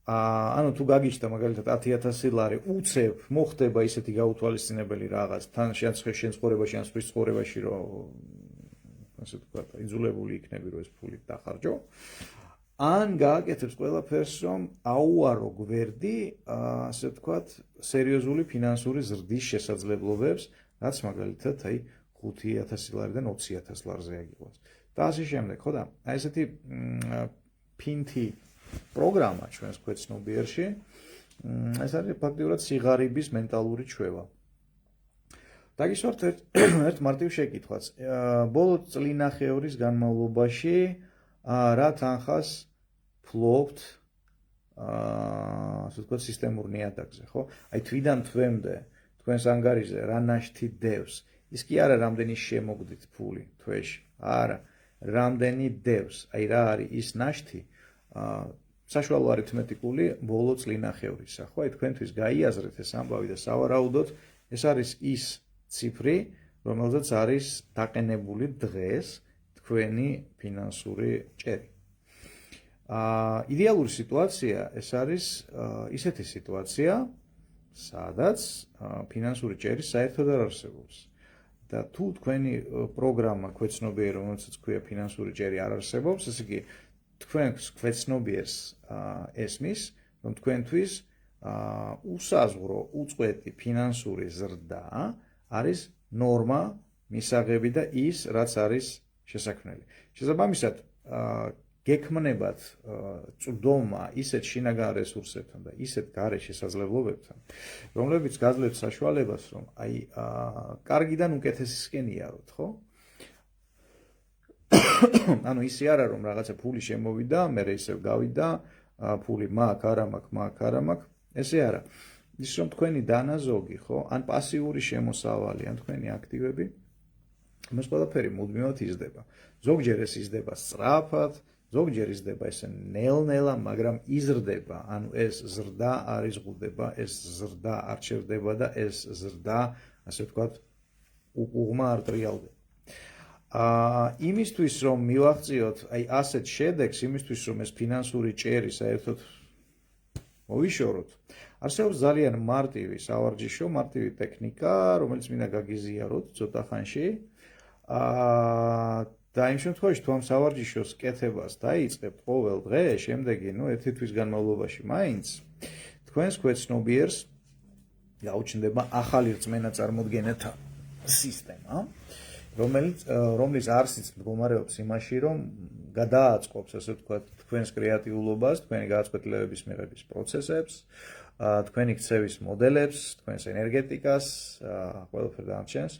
ანუ თუ გაგიჩნდა მაგალითად 10000 ლარი უცებ მოხდება ისეთი გაუთვალისწინებელი რაღაც თან შენ ცხოვრებაში ან სხვის ცხოვრებაში რომ ასე ვთქვათ იძულებული იქნები რომ ეს ფული დახარჯო ან გააკეთებს ყველაფერს რომ აუარო გვერდი ასე ვთქვათ სერიოზული ფინანსური ზრდის შესაძლებლობებს რაც მაგალითად აი 5000 ლარიდან 20000 ლარზე აგიყვას და ასე შემდეგ ხო და აი ესეთი ფინთი პროგრამა ჩვენს ქვეცნობიერში ეს არის ფაქტიურად სიღარიბის მენტალური ჩვევა. დაგისვართ ერთ მარტივ შეკითხვას. ბოლო წლინახევრის განმავლობაში რა თანხას ფლობთ ასე ვთქვათ სისტემურ ნიადაგზე, ხო? აი თვიდან თვემდე თქვენს ანგარიზე რა ნაშთი დევს? ის კი არა რამდენი შემოგდით ფული თვეში. არა, რამდენი დევს? აი რა არის ის ნაშთი საშუალო არითმეტიკული ბოლო წლინახევრისა, ხო? აი თქვენთვის გაიაზრეთ ეს ამბავი და სავარაუდოდ ეს არის ის ციფრი, რომელზეც არის დაყენებული დღეს თქვენი ფინანსური ჭერი. იდეალური სიტუაცია ეს არის ისეთი სიტუაცია, სადაც ფინანსური ჭერი საერთოდ არ არსებობს. და თუ თქვენი პროგრამა ქვეცნობიერი, რომელსაც ქვია ფინანსური ჭერი არ არსებობს, ესე იგი თქვენს ქვეცნობიერს ესმის, რომ თქვენთვის უსაზღვრო უწყვეტი ფინანსური ზრდა არის ნორმა, მისაღები და ის, რაც არის შესაქმნელი. შესაბამისად, გექმნებათ წვდომა ისეთ შინაგან რესურსებთან და ისეთ გარე შესაძლებლობებთან, რომლებიც გაძლევთ საშუალებას, რომ აი კარგიდან უკეთესისკენ იაროთ, ხო? ანუ ისე არა რომ რაღაცა ფული შემოვიდა, მე ისევ გავიდა, ფული მაქვს, არა მაქვს, ესე არა. ის რომ თქვენი დანაზოგი, ხო, ან პასიური შემოსავალი, ან თქვენი აქტივები, მას ყველაფერი მუდმივად იზრდება. ზოგჯერ ეს იზრდება სწრაფად, ზოგჯერ იზრდება ესე ნელ-ნელა, მაგრამ იზრდება, ანუ ეს ზრდა არ იზღუდება, ეს ზრდა არ ჩერდება და ეს ზრდა, ასე ვთქვათ, უღმა არ ტრიალდება. იმისთვის რომ მივაღწიოთ აი ასეთ შედეგს, იმისთვის რომ ეს ფინანსური ჭერი საერთოდ მოვიშოროთ, არსებობს ძალიან მარტივი სავარჯიშო, მარტივი ტექნიკა, რომელიც მინდა გაგიზიაროთ ცოტა ხანში. და იმ შემთხვევაში თუ ამ სავარჯიშოს კეთებას დაიწყებთ ყოველ დღე, შემდეგი, ერთი თვის განმავლობაში მაინც თქვენს ქვეცნობიერს გაუჩნდება ახალი რწმენა წარმოდგენათა სისტემა. რომლის არსიც მდგომარეობს იმაში, რომ გადააწყობს, ასე ვთქვათ, თქვენს კრეატიულობას, თქვენი გადაწყვეტილებების მიღების პროცესებს, თქვენი ქცევის მოდელებს, თქვენს ენერგეტიკას, ყველაფერ დანარჩენს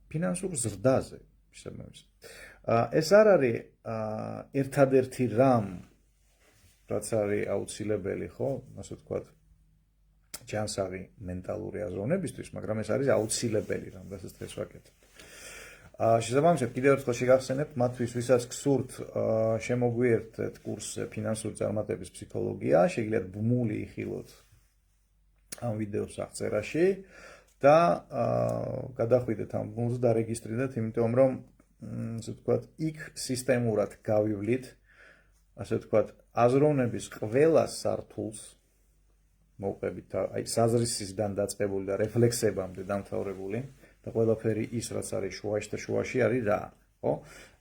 ფინანსურ ზრდაზე. ეს არ არის ერთადერთი რამ, რაც არის აუცილებელი, ხო, ასე ვთქვათ, ჯანსაღი მენტალური აზროვნებისთვის, მაგრამ ეს არის აუცილებელი რამ, რასაც დღეს ვაკეთებთ. შესაბამისად, კიდევ ერთხელ შეგახსენებთ მათთვის, ვისაც გსურთ შემოგვიერთდეთ კურსზე ფინანსური წარმატების ფსიქოლოგია, შეგიძლიათ ბმული იხილოთ ამ ვიდეოს აღწერაში და გადახვიდეთ ამ ბმულს და რეგისტრირდეთ, იმიტომ რომ ასე ვთქვათ, იქ სისტემურად გავივლით, ასე ვთქვათ, აზროვნების ყველა სართულს მოვყებით, აი საზრისისგან დაწყებული და რეფლექსებამდე დამთავრებული და ყველაფერი ის, რაც არის შუაში და შუაში არის რა, ხო?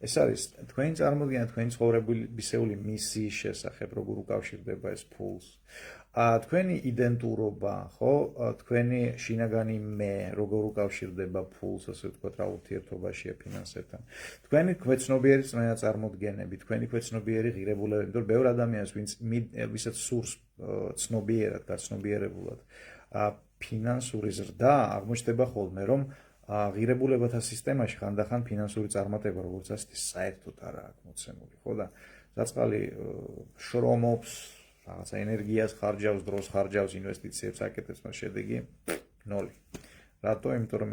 ეს არის თქვენი წარმოდგენა, თქვენი ცხოვრებისეული მისიის შესახებ, როგორ უკავშირდება ეს ფულს. თქვენი იდენტურობა, ხო, თქვენი შინაგანი მე, როგორ უკავშირდება ფულს, ასე ვთქვათ, რა ურთიერთობაშია ფინანსებთან. თქვენი ქვეცნობიერი წარმოდგენები, თქვენი ქვეცნობიერი ღირებულებები, იმიტომ რომ ბევრ ადამიანს, ვისაც სურს ცნობიერად, გაცნობიერებულად, ფინანსური ზრდა აღმოჩნდება ხოლმე, რომ ღირებულებათა სისტემაში ხანდახან ფინანსური წარმატება, როგორც ასეთი, საერთოდ არა აქვს მოცემული, ხო და საწყალი შრომობს, რაღაცა ენერგიას ხარჯავს, დროს ხარჯავს, ინვესტიციებს აკეთებს, მაგრამ შედეგი ნოლი. რატო? იმიტომ რომ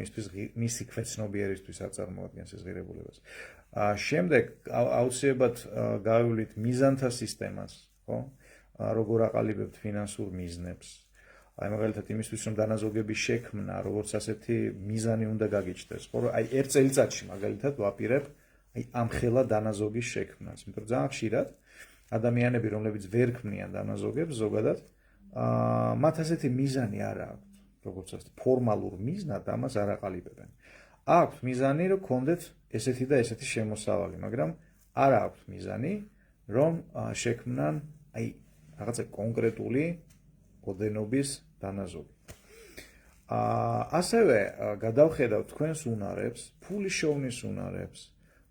მისი ქვეცნობიერისთვის არ წარმოადგენს ეს ღირებულებას. შემდეგ აუცილებლად გავივლით მიზანთა სისტემას, ხო? როგორ აყალიბებთ ფინანსურ მიზნებს. აი მაგალითად იმისთვის რომ დანაზოგების შექმნა, როგორც ასეთი მიზანი უნდა გაგიჩნდეს, ხო? აი ერთ წელიწადში მაგალითად ვაპირებ აი ამხელა დანაზოგის შექმნას, იმიტომ რომ ძალიან ხშირად ადამიანები, რომლებიც ვერ ქმნიან დანაზოგებს, ზოგადად, მათ ასეთი მიზანი არ აქვს, როგორც ასეთი ფორმალურ მიზნად ამას არ აყალიბებენ. აქვთ მიზანი, რომ გქონდეთ ესეთი და ესეთი შემოსავალი, მაგრამ არ აქვთ მიზანი, რომ შექმნან აი რაღაცა კონკრეტული ოდენობის დანაზოგი. ასევე გადავხედავთ თქვენს უნარებს, ფულის შოვნის უნარებს,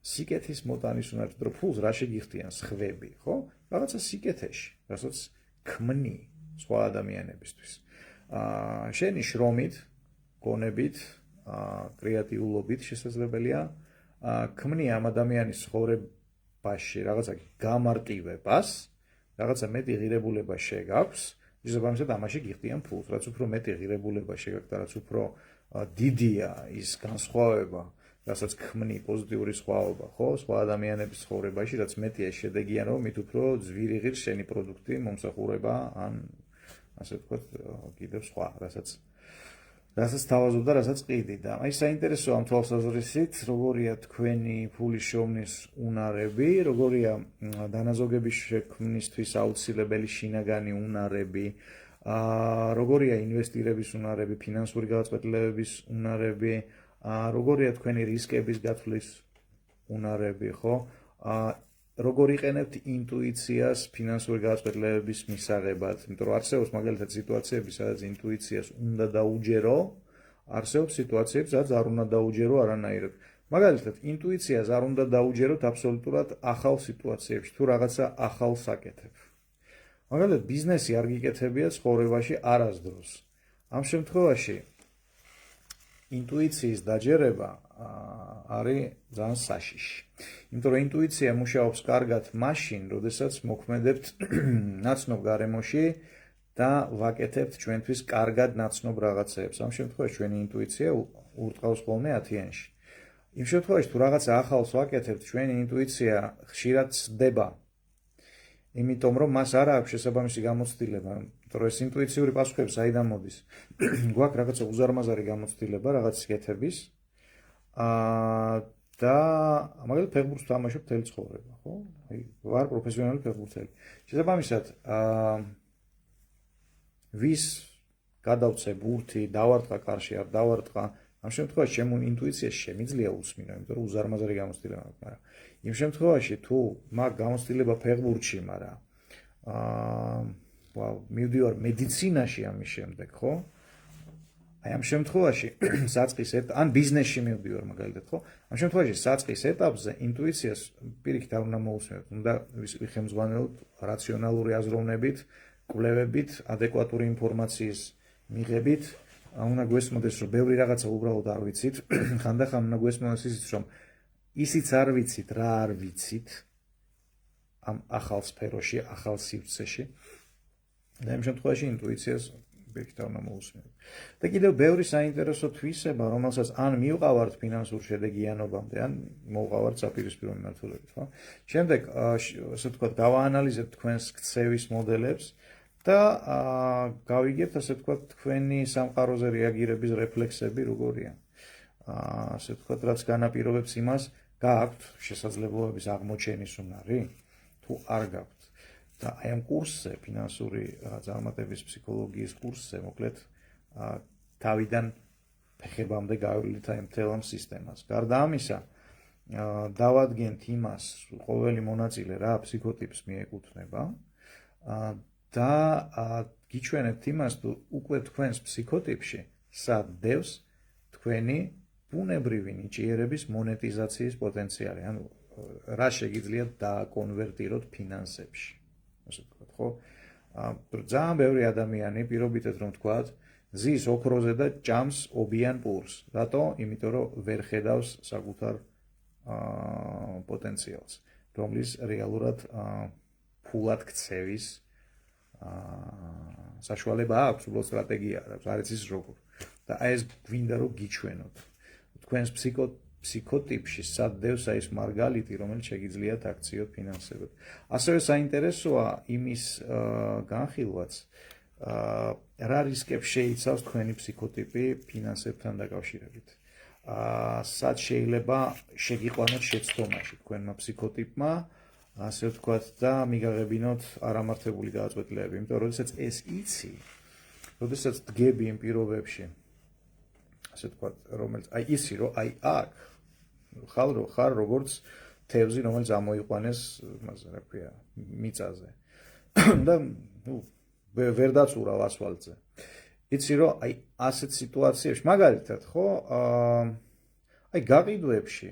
სიკეთის მოტანის უნარებს, რომ ფულს რა შეგიხდიან სხვები, ხო? რაღაცა სიკეთეში, რასაც ქმნი სხვა ადამიანებისთვის. შენი შრომით, გონებით, კრეატიულობით შესაძლებელია ქმნი ამ ადამიანის ცხოვრებაში რაღაცა გამარტივებას, რაღაცა მეტი ღირებულება შეგაქვს, შესაბამისად ამაში გიხდიან ფულს, რაც უფრო მეტი ღირებულება შეგაქვს და რაც უფრო დიდია ის განსხვავება, რასაც ქმნი პოზიტიური სხვაობა, ხო, სხვა ადამიანების ცხოვრებაში, რაც მეტია შედეგიან, რომ მით უფრო ძვირი ღირს შენი პროდუქტი მომსახურება ან ასე ვთქვათ, კიდევ სხვა, რასაც თავაზობ და რასაც ყიდი და აი საინტერესოა ამ თვალსაზრისით, როგორია თქვენი ფულის შოვნის უნარები, როგორია დანაზოგების შექმნისთვის აუცილებელი შინაგანი უნარები, როგორია ინვესტირების უნარები, ფინანსური გადაწყვეტილებების უნარები, როგორია თქვენი რისკების გათვლის უნარები, ხო? როგორ იყენებთ ინტუიციას ფინანსური გადაწყვეტილებების მისაღებად, იმიტომ რომ არსებობს მაგალითად სიტუაციები, სადაც ინტუიციას უნდა დაუჯერო, არსებობს სიტუაციები, სადაც არ უნდა დაუჯერო არანაირად. მაგალითად, ინტუიციას არ უნდა დაუჯეროთ აბსოლუტურად ახალ სიტუაციებში, თუ რაღაცა ახალს აკეთებ. მაგალითად, ბიზნესი არ გიკეთებია ცხოვრებაში არასდროს. ამ შემთხვევაში ინტუიციის დაჯერება არის ძალიან საშიში. იმიტომ რომ ინტუიცია მუშაობს კარგად მაშინ, როდესაც მოქმედებთ ნაცნობ გარემოში და ვაკეთებთ ჩვენთვის კარგად ნაცნობ რაღაცებს. ამ შემთხვევაში ჩვენი ინტუიცია ურტყავს ხოლმე 10-იანში. იმ შემთხვევაში თუ რაღაცა ახალს ვაკეთებთ, ჩვენი ინტუიცია ხშირად ცდება. იმიტომ რომ მას არ აქვს შესაბამისი გამოცდილება, იმიტომ რომ ეს ინტუიციური პასუხები საიდან მოდის? გვაქვს რაღაცა უზარმაზარი გამოცდილება, რაღაც სიკეთების და მაგალითად ფეხბურთს თამაშობ მთელი ცხოვრება, ხო? აი, ვარ პროფესიონალი ფეხბურთელი. შესაბამისად, ვის გადავწე ბურთი, დავარტყა კარში, არ დავარტყა, ამ შემთხვევაში ჩემო ინტუიციას შემიძლია უსმინო, იმიტომ რომ უზარმაზარი გამოცდილება მაქვს, მაგრამ იმ შემთხვევაში თუ მაქვს გამოცდილება ფეხბურთში, მაგრამ მივდივარ მედიცინაში ამის შემდეგ, ხო? აი ამ შემთხვევაში საწყის ან ბიზნესში მივდივარ მაგალითად, ხო? ამ შემთხვევაში საწყის ეტაპზე ინტუიციას პირიქით არ უნდა მოусმინოთ, უნდა ვიხემძღვანელოთ რაციონალური აზროვნებით, კვლევებით, ადეკვატური ინფორმაციის მიღებით, უნდა გვესმოდეს, რომ ბევრი რაღაცა უბრალოდ არ ვიცით, ხანდახან უნდა გვესმოდეს ისიც, რომ ისიც არ ვიცით, რა არ ვიცით ამ ახალ სფეროში, ახალ სივრცეში და იმ შემთხვევაში ინტუიციას პირიქით არ უნდა მოусმინოთ. და კიდევ ბევრი საინტერესო თვისება, რომელსაც ან მივყავართ ფინანსურ შედეგიანობამდე, ან მოვყავართ საპირისპირო მიმართულებით, ხო? შემდეგ, ასე ვთქვათ, გავაანალიზებთ თქვენს ქცევის მოდელებს და გავიგებთ, ასე ვთქვათ, თქვენი სამყაროზე რეაგირების რეფლექსები როგორია. ასე ვთქვათ, რაც განაპირობებს იმას, გააქვთ შესაძლებლობების აღმოჩენის უნარი, თუ არ გაქვთ. და აი ამ კურსზე, ფინანსური წარმატების ფსიქოლოგიის კურსზე, მოკლედ თავიდან ფეხებამდე გავივლით აი მთელ ამ სისტემას. გარდა ამისა, დავადგენთ იმას, ყოველი მონაწილე რა ფსიქოტიპს მიეკუთვნება და გიჩვენებთ იმას, თუ უკვე თქვენს ფსიქოტიპში სად დევს თქვენი ბუნებრივი ნიჭიერების მონეტიზაციის პოტენციალი, ანუ რა შეგიძლიათ დააკონვერტიროთ ფინანსებში. ასე ვთქვათ, ხო? ძალიან ბევრი ადამიანი პირობითად რომ ვთქვათ, ზის ოქროზე და ჭამს ობიან პურს. რატო? იმიტომ რომ ვერ ხედავს საკუთარ პოტენციალს, რომლის რეალურად ფულად ქცევის საშუალება აქვს, უბრალოდ სტრატეგია აქვს, არ იცის როგორ. და აი ეს გვინდა რომ გიჩვენოთ. თქვენს ფსიქოტიპში სად დევს აი ეს მარგალიტი, რომელიც შეგიძლიათ აქციოთ ფინანსებად. ასევე საინტერესოა იმის განხილვაც, რა რისკებს შეიცავს თქვენი ფსიქოტიპი ფინანსებთან დაკავშირებით. სად შეიძლება შეგიყვანოთ შეცდომაში თქვენმა ფსიქოტიპმა, ასე ვთქვათ, და მიგაღებინოთ არამართებული გადაწყვეტილებები, იმიტომ რომ როდესაც ეს იცი, როდესაც დგები იმ პირობებში, ასე ვთქვათ, რომელიც აი იცი, რომ აი აქ ხარ როგორც თევზი, რომელიც ამოიყვანეს, იმაზე, რა ქვია, მიწაზე. და ვერ დაწურავ ასფალტზე. იცი, რომ აი ასეთ სიტუაციებში, მაგალითად, ხო, აი გაყიდვებში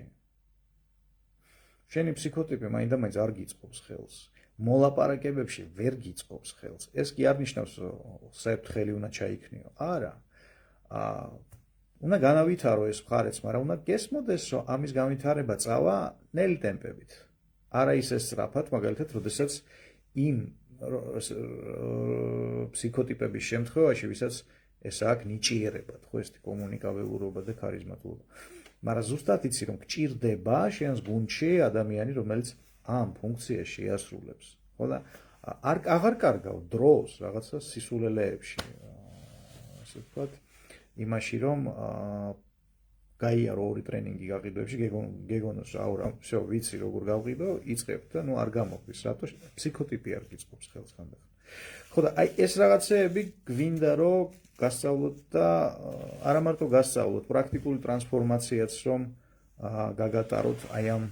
შენი ფსიქოტიპი მაინდა-მაინც არ გიწყობს ხელს. მოლაპარაკებებში ვერ გიწყობს ხელს. ეს კი არ ნიშნავს, რომ საერთოდ ხელი უნდა ჩაიქნიო. არა. უნდა განავითარო ეს მხარეც, მაგრამ უნდა გესმოდეს, რომ ამის განვითარება წავა ნელი ტემპებით. არა ისე სწრაფად, მაგალითად, როდესაც იმ ფსიქოტიპების შემთხვევაში, ვისაც ეს აქვს ნიჭიერებად, ხო, ეს კომუნიკაბელურობა და ქარიზმატულობა. მაგრამ ზუსტად იცი, რომ გჭირდება შენს გუნდში ადამიანი, რომელიც ამ ფუნქციას შეასრულებს. ხო და აღარ კარგავ დროს რაღაცა სისულელეებში. ასე ვთქვათ, იმაში რომ გაიარო ორი ტრენინგი გაყიდვებში, გეგონოს რა, всё, ვიცი როგორ გავყიდო, იწყებ და ნუ არ გამოყვის, რატო ფსიქოტიპი არ გიწყობს ხელს ხანდახან. ხო და აი ეს რაღაცეები გვინდა რომ გასწავლოთ და არა მარტო გასწავლოთ, პრაქტიკული ტრანსფორმაციაც რომ გაგატაროთ აი ამ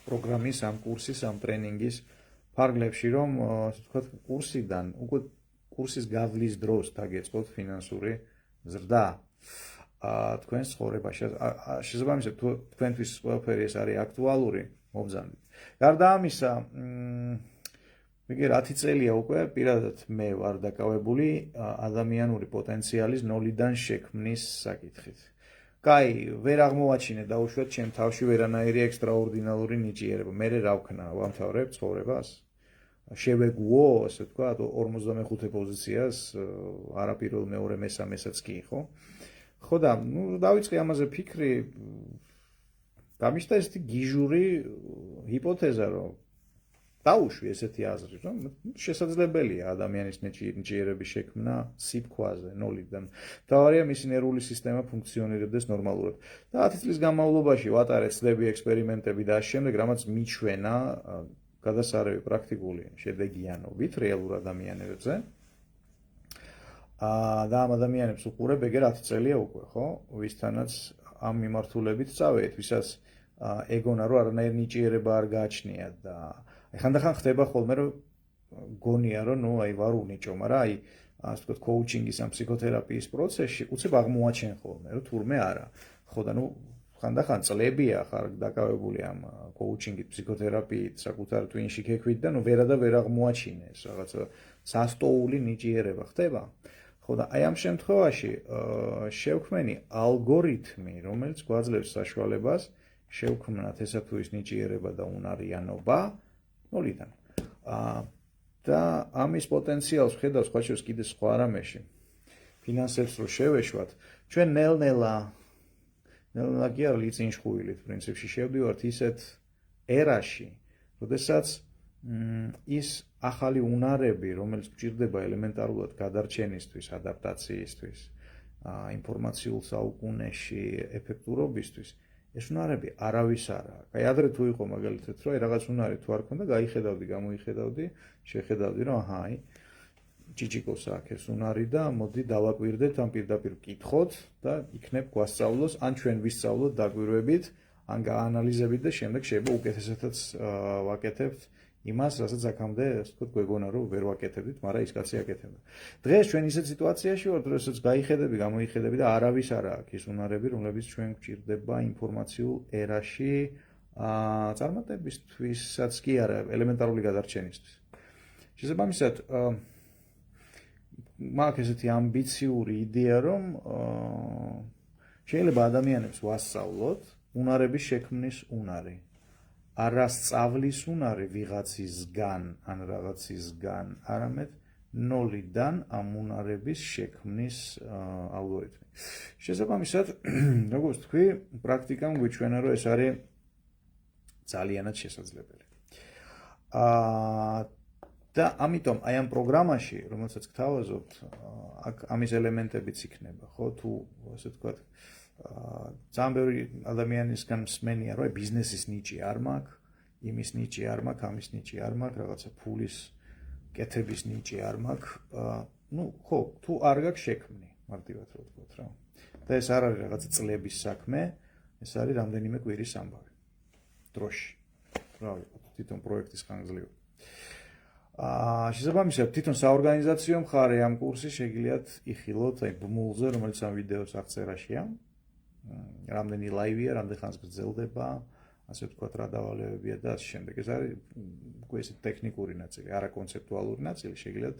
პროგრამის, ამ კურსის, ამ ტრენინგის ფარგლებში, რომ ასე ვთქვათ, კურსიდან, უკვე კურსის გავლის დროს დაგეწყოთ ფინანსური ზრდა თქვენს ცხოვრებაში. შესაბამისად, თქვენთვის ყველაფერი ეს არის აქტუალური, მობრძანებით. გარდა ამისა, მიგე 10 წელია უკვე პირადად მე ვარ დაკავებული ადამიანური პოტენციალის ნოლიდან შექმნის საკითხით. კაი, ვერ აღმოვაჩინე დაუშვათ ჩემ თავში ვერანაირი ექსტრაორდინალური ნიჭიერება. მე რა ვქნა, ვამთავრებ ცხოვრებას? შევეგუო, ასე ვთქვათ, 45 პოზიციას, არა პირველ, მეორე, მესამესაც კი, ხო? ხო და, ნუ დავიწყე ამაზე ფიქრი, გამიშთა ესეთი გიჟური ჰიპოთეზა, რომ დაუშვი ესეთი აზრი, რომ შესაძლებელია ადამიანის ნიჭიერების შექმნა სიტყვაზე, ნოლიდან. მთავარია მისი ნერვული სისტემა ფუნქციონირებდეს ნორმალურად. და 10 წლის განმავლობაში ვატარე ცდები, ექსპერიმენტები და შემდეგ, რამაც მიჩვენა გადასარევი პრაქტიკული შედეგიანობით რეალურ ადამიანებზე. და ამ ადამიანებს უყურებ ეგ 10 წელია უკვე, ხო? ვისთანაც ამ მიმართულებით წავედით, ვისაც ეგონა რომ არანაირი ნიჭიერება არ გააჩნია და ხანდახან ხდება ხოლმე რომ გონია რომ ნუ აი ვარ უნიჭო, მაგრამ აი ასე ვთქვათ კოუჩინგის ამ ფსიქოთერაპიის პროცესში უცებ აღმოაჩენ ხოლმე რომ თურმე არა. ხო და ნუ ხანდახან წლებია ხარ დაკავებული ამ კოუჩინგით, ფსიქოთერაპიით, საკუთარ ტვინში ქექვით და ნუ ვერა და ვერ აღმოაჩინე ეს რაღაცა სასტოული ნიჭიერება ხდება. ხო და აი ამ შემთხვევაში შევქმენი ალგორითმი, რომელიც გვაძლევს საშუალებას შევქმნათ ესა თუ ის ნიჭიერება და უნარიანობა ნოლიდან. და ამის პოტენციალს ვხედავ სხვა შორის კიდე სხვა რამეში. ფინანსებს რო შევეშვათ, ჩვენ ნელ-ნელა კი არ ლიწინშხუილით პრინციპში შევდივართ ისეთ ერაში, როდესაც ის ახალი უნარები, რომელიც გვჭირდება ელემენტარულად გადარჩენისთვის, ადაპტაციისთვის, ინფორმაციულ საუკუნეში ეფექტურობისთვის, ეს უნარები არავის არა აქვს. აი ადრე თუ იყო მაგალითად, რომ რაღაც უნარი თუ არ ქონდა, გაიხედავდი, გამოიხედავდი, შეხედავდი, რომ აჰა, ჭიჭიკოს აქვს ეს უნარი და მოდი დავაკვირდეთ, ან პირდაპირ ვკითხოთ და იქნებ გვასწავლოს, ან ჩვენ ვისწავლოთ დაკვირვებით, ან გაანალიზებით და შემდეგ შეიძლება უკეთესათაც ვაკეთებთ იმას, რასაც აქამდე, ასე ვთქვათ, გვეგონა რომ ვერ ვაკეთებდით, მაგრამ ის კაცი აკეთებდა. დღეს ჩვენ ისეთ სიტუაციაში ვართ, როდესაც გაიხედები, გამოიხედები და არავის არ აქვს ის უნარები, რომლებიც ჩვენ გვჭირდება ინფორმაციულ ერაში, წარმატებისთვისაც კი არა, ელემენტარული გადარჩენისთვის. შესაბამისად, მაქვს ესეთი ამბიციური იდეა, რომ შეიძლება ადამიანებს ვასწავლოთ უნარების შექმნის უნარი. არა სწავლის უნარი ვიღაცისგან ან რაღაცისგან, არამედ ნოლიდან ამ უნარების შექმნის ალგორითმი. შესაბამისად, როგორც თქვი, პრაქტიკამ გვიჩვენა, რომ ეს არის ძალიანად შესაძლებელი. და ამიტომ აი ამ პროგრამაში, რომელსაც გთავაზობთ, აქ ამის ელემენტებიც იქნება, ხო, თუ ასე ვთქვათ, ძალიან ბევრი ადამიანისგან მსმენია, რომ ბიზნესის ნიჭი არ მაქვს, იმის ნიჭი არ მაქვს, ამის ნიჭი არ მაქვს, რაღაცა ფულის კეთების ნიჭი არ მაქვს. ხო, თუ არ გაქვს შექმნი, მარტივად რო ვთქვათ რა. და ეს არ არის რაღაცა წლების საქმე, ეს არის რამდენიმე კვირის ამბავი. დროში. რა ვიცი, თვითონ პროექტის ხანგრძლივობა. შესაბამისად, თვითონ საორგანიზაციო მხარე ამ კურსი შეგიძლიათ იხილოთ აი ბმულზე, რომელიც ამ ვიდეოს აღწერაშია. რამდენი ლაივია, რამდენ ხანს გრძელდება, ასე ვთქვათ, რა დავალებებია და ასე შემდეგ. ეს არის უკვე ესე ტექნიკური ნაწილი, არა კონცეპტუალური ნაწილი, შეგიძლიათ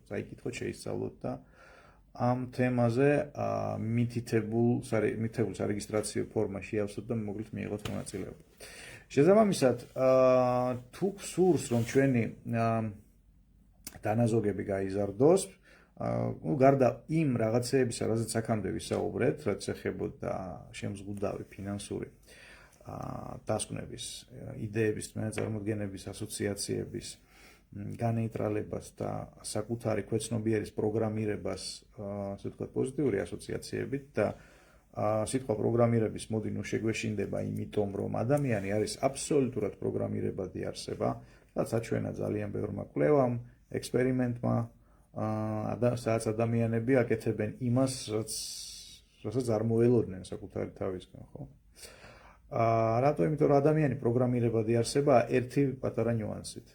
წაიკითხოთ, შეისწავლოთ და ამ თემაზე მითითებულ სარეგისტრაციო ფორმაში ავსოთ და მოგლით მიიღოთ მონაწილეობა. შესაბამისად, თუ გსურს, რომ ჩვენი დანაზოგები გაიზარდოს, გარდა იმ რაღაცეებისა, რაზეც აქამდე ვისაუბრეთ, რაც ეხებოდა შემზღუდავი ფინანსური დასკვნების, იდეების, წარმოდგენების, ასოციაციების განეიტრალებას და საკუთარი ქვეცნობიერის პროგრამირებას, ასე ვთქვათ, პოზიტიური ასოციაციებით და სიტყვა პროგრამირების მოდი ნუ შეგვეშინდება, იმიტომ რომ ადამიანი არის აბსოლუტურად პროგრამირებადი არსება, რაც აჩვენა ძალიან ბევრმა კვლევამ, ექსპერიმენტმა, სადაც ადამიანები აკეთებენ იმას, რასაც არ მოელოდნენ საკუთარი თავისგან, ხო? რატო? იმიტომ რომ ადამიანი პროგრამირებადი არსებაა ერთი პატარა ნიუანსით.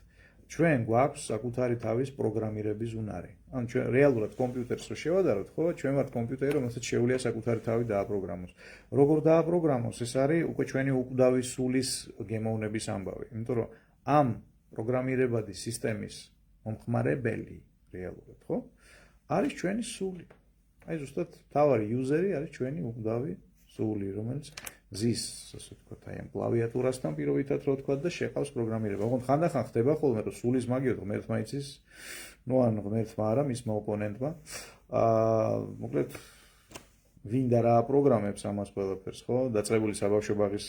ჩვენ გვაქვს საკუთარი თავის პროგრამირების უნარი. ან ჩვენ რეალურად კომპიუტერს რო შევადაროთ, ხო, ჩვენ ვართ კომპიუტერი, რომელსაც შეუძლია საკუთარი თავი დააპროგრამოს. როგორ დააპროგრამოს, ეს არის უკვე ჩვენი უკვდავი სულის გემოვნების ამბავი. იმიტომ რომ ამ პროგრამირებადი სისტემის მომხმარებელი რეალურად, ხო? არის ჩვენი სული. აი ზუსტად თავარი იუზერი არის ჩვენი უკვდავი სული, რომელიც ზის, ასე ვთქვათ, აი ამ კლავიატურასთან პირობითად რო ვთქვათ და შეყავს პროგრამირება. ოღონდ ხანდახან ხდება ხოლმე, რომ სულის მაგიოდ ღმერთმა იცის, ნუ ან ღმერთმა არა, მისმა ოპონენტმა. მოკლედ ვინდა რა აპროგრამებს ამას ყველაფერს, ხო? დაწყებული საბავშვო ბაღის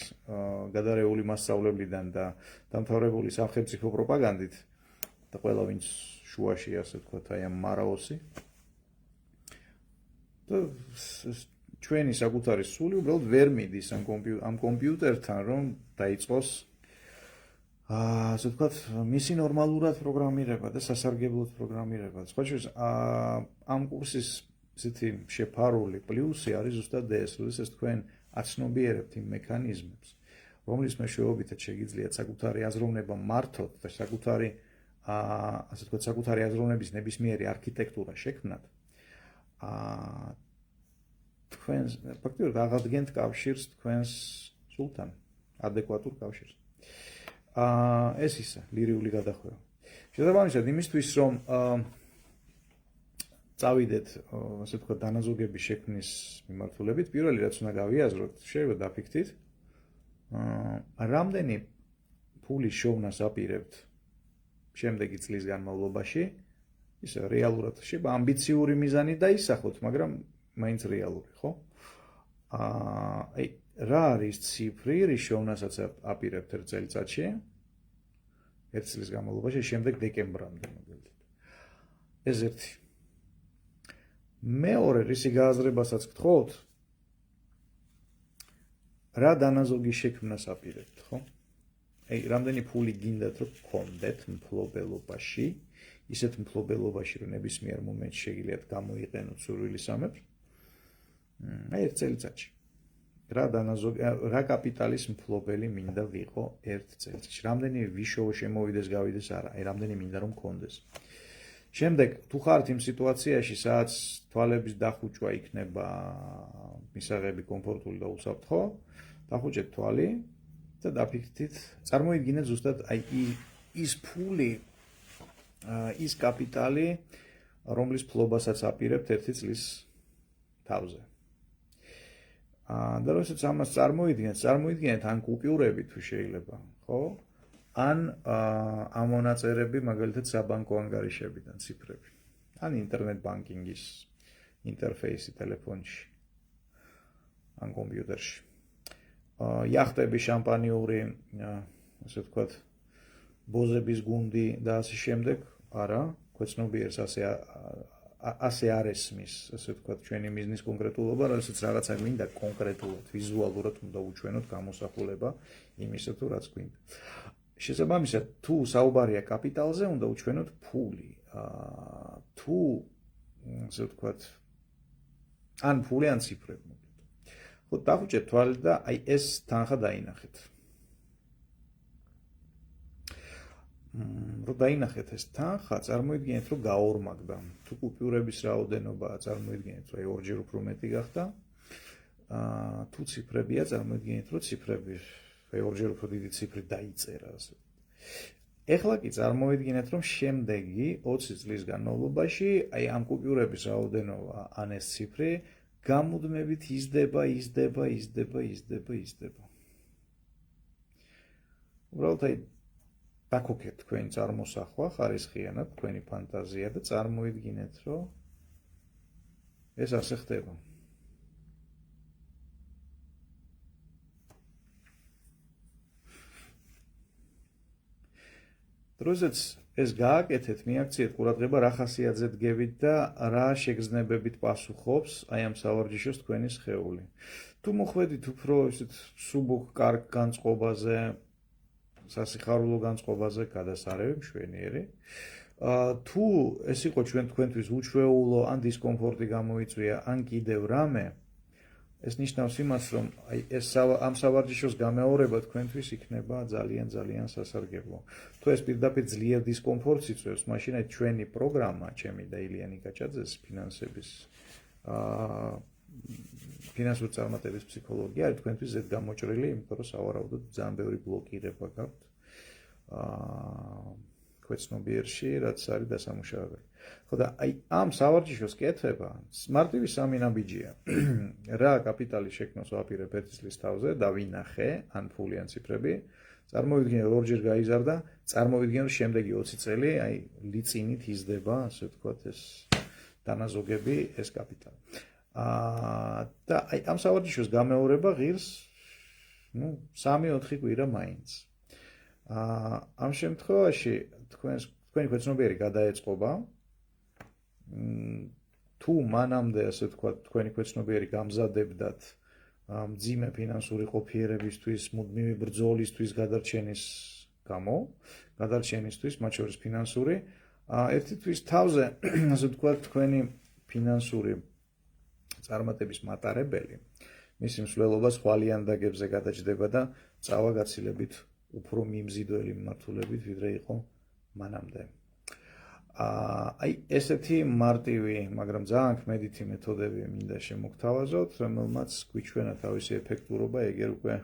გადარეული მასწავლებლიდან და დამთავრებული სახელმწიფო პროპაგანდით და ყველა ვინც შუაში, ასე ვთქვათ, აი ამ მარაოსი. და ჩვენი საკუთარი სული უბრალოდ ვერ მიდის ამ კომპიუტერთან, რომ დაიწყოს ასე ვთქვათ, მისი ნორმალურად პროგრამირება და სასარგებლოდ პროგრამირება. სხვა შორის, ამ კურსის ესეთი შეფარული პლუსი არის ზუსტად ეს, როდესაც თქვენ აცნობიერებთ იმ მექანიზმებს, რომლის მეშვეობითაც შეგიძლიათ საკუთარი აზროვნება მართოთ და საკუთარი ასე ვთქვათ, საკუთარი აზროვნების ნებისმიერი არქიტექტურა შექმნათ. თქვენს ფაქტობრივად აღადგენთ კავშირს თქვენს სულთან, ადეკვატურ კავშირს. ეს ისა, ლირიული გადახვევა. შესაბამისად, იმისთვის, რომ წავიდეთ, ასე ვთქვათ, დანაზოგების შექმნის მიმართულებით, პირველი რაც უნდა გავიაზროთ, შეიძლება დაფიქრდით, რამდენი ფულის შოვნას აპირებთ შემდეგი წლის განმავლობაში, ისე რეალურად შეიძლება ამბიციური მიზანი დაისახოთ, მაგრამ მაინც რეალური, ხო? რა არის ციფრი, რის შევნასაც აპირებთ ერთ წელიწადში 1 წლის განმავლობაში, შემდეგ დეკემბრამდე მაგალითად. ეს ერთი. მეორე, რისი გააზრებასაც გთხოვთ, რა დანაზოგი შექმნას აპირებთ, ხო? აი, რამდენი ფული გინდათ, რომ გქონდეთ მფლობელობაში, ისეთ მფლობელობაში, რომ ნებისმიერ მომენტში შეგიძლიათ გამოიყენოთ სურვილის სამეფს. აი, 1 წელიწადში. რა კაპიტალის მფლობელი მინდა ვიყო 1 წელიწადში. რამდენი ვიშოუ შემოვიდეს, გავიდეს არა, აი, რამდენი მინდა რომ გქონდეს. შემდეგ, თუ ხართ იმ სიტუაციაში, სადაც თვალების დახუჭვა იქნება მისაღები კომფორტული და უსაფრთხო, დახუჭეთ თვალი და დაფიქრდით, წარმოიდგინეთ ზუსტად აი ის ფული, ის კაპიტალი, რომლის ფლობასაც აპირებთ 1 წლის თავზე. და როდესაც ამას წარმოიდგინეთ ან კუპიურები თუ შეიძლება, ხო? ან ამონაწერები, მაგალითად საბანკო ანგარიშებიდან ციფრები. ან ინტერნეტ ბანკინგის ინტერფეისი ტელეფონში ან კომპიუტერში. იახტები, შამპანიური, ასე ვთქვათ, ბოზების გუნდი და ასე შემდეგ, არა, ქვეცნობიერს ასე არ ესმის, ასე ვთქვათ, ჩვენი მიზნის კონკრეტულობა, როდესაც რაღაცა მინდა კონკრეტულად, ვიზუალურად უნდა უჩვენოთ გამოსახულება იმისა თუ რაც გვინდა. შესაბამისად, თუ საუბარია კაპიტალზე, უნდა უჩვენოთ ფული. თუ, ასე ვთქვათ, ან ფული, ან ციფრები. ხო, დახუჭეთ თვალი და აი ეს თანხა დაინახეთ. რომ დაინახეთ ეს თანხა, წარმოიდგინეთ, რომ გაორმაგდა. თუ კუპიურების რაოდენობაა, წარმოიდგინეთ, რომ აი 2-ჯერ უფრო მეტი გახდა. თუ ციფრებია, წარმოიდგინეთ, რომ ციფრები აი 2-ჯერ უფრო დიდი ციფრი დაიწერა, ასე. ეხლა კი წარმოიდგინეთ, რომ შემდეგი 20 წლის განმავლობაში აი ამ კუპიურების რაოდენობა ან ეს ციფრი გამუდმებით იზრდება. უბრალოდ აი დაგოგეთ თქვენი წარმოსახვა ხარისხიანად, თქვენი ფანტაზია და წარმოიდგინეთ, რომ ეს ასე ხდება. როდესაც ეს გააკეთეთ, მიაქციეთ ყურადღება რა ხასიათზე დგებით და რა შეგრძნებებით პასუხობს აი ამ სავარჯიშოს თქვენი სხეული. თუ მოხვედით უფრო ისეთ სუბუქ კარგ განწყობაზე, სასიხარულო განწყობაზე, გადასარევი, მშვენიერი. თუ ეს იყო თქვენთვის უჩვეულო ან დისკომფორტი გამოიწვია, ან კიდევ რამე, ეს ნიშნავს იმას, რომ აი ეს ამ სავარჯიშოს გამეორება თქვენთვის იქნება ძალიან სასარგებლო. თუ ეს პირდაპირ ძლიერ დისკომფორტს იწვევს, მაშინ აი ჩვენი პროგრამა, ჩემი და ილიანი გაჭაძეს ფინანსების ფინანსური წარმატების ფსიქოლოგია არის თქვენთვის ზედ გამოჭრილი, იმიტომ რომ სავარაუდოდ ძალიან ბევრი ბლოკირება გაქვთ ქვეცნობიერში, რაც არის დასამუშავებელი. ხო და აი ამ სავარჯიშოს კეთება მარტივი 3 ნაბიჯია. რა კაპიტალი შექმნას ვაპირებ 1 წლის თავზე და ვინახე, ან ფული, ან ციფრები. წარმოვიდგინე, რომ 2-ჯერ გაიზარდა, წარმოვიდგინე, რომ შემდეგი 20 წელი აი ლიწინით იზრდება, ასე ვთქვათ, ეს დანაზოგები, ეს კაპიტალი. და აი ამ სავარჯიშოს გამეორება ღირს, 3-4 კვირა მაინც. ამ შემთხვევაში თქვენი ქვეცნობიერი გადაეწყობა. თუ მანამდე, ასე ვთქვათ, თქვენი ქვეცნობიერი გამზადებდათ მძიმე ფინანსური ყოფიერებისთვის, მუდმივი ბრძოლისთვის გადარჩენის გამო, გადარჩენისთვის, მათ შორის ფინანსური, ერთი თვის თავზე, ასე ვთქვათ, თქვენი ფინანსური წარმატების მატარებელი, მისი მსვლელობა ხვალიანდაგებზე გადაჭდება და წავა გაცილებით უფრო მიმზიდველი მიმართულებით, ვიდრე იყო მანამდე. აი ესეთი მარტივი, მაგრამ ძალიან ქმედითი მეთოდები მინდა შემოგთავაზოთ, რომელმაც გვიჩვენა თავისი ეფექტურობა, ეგერ უკვე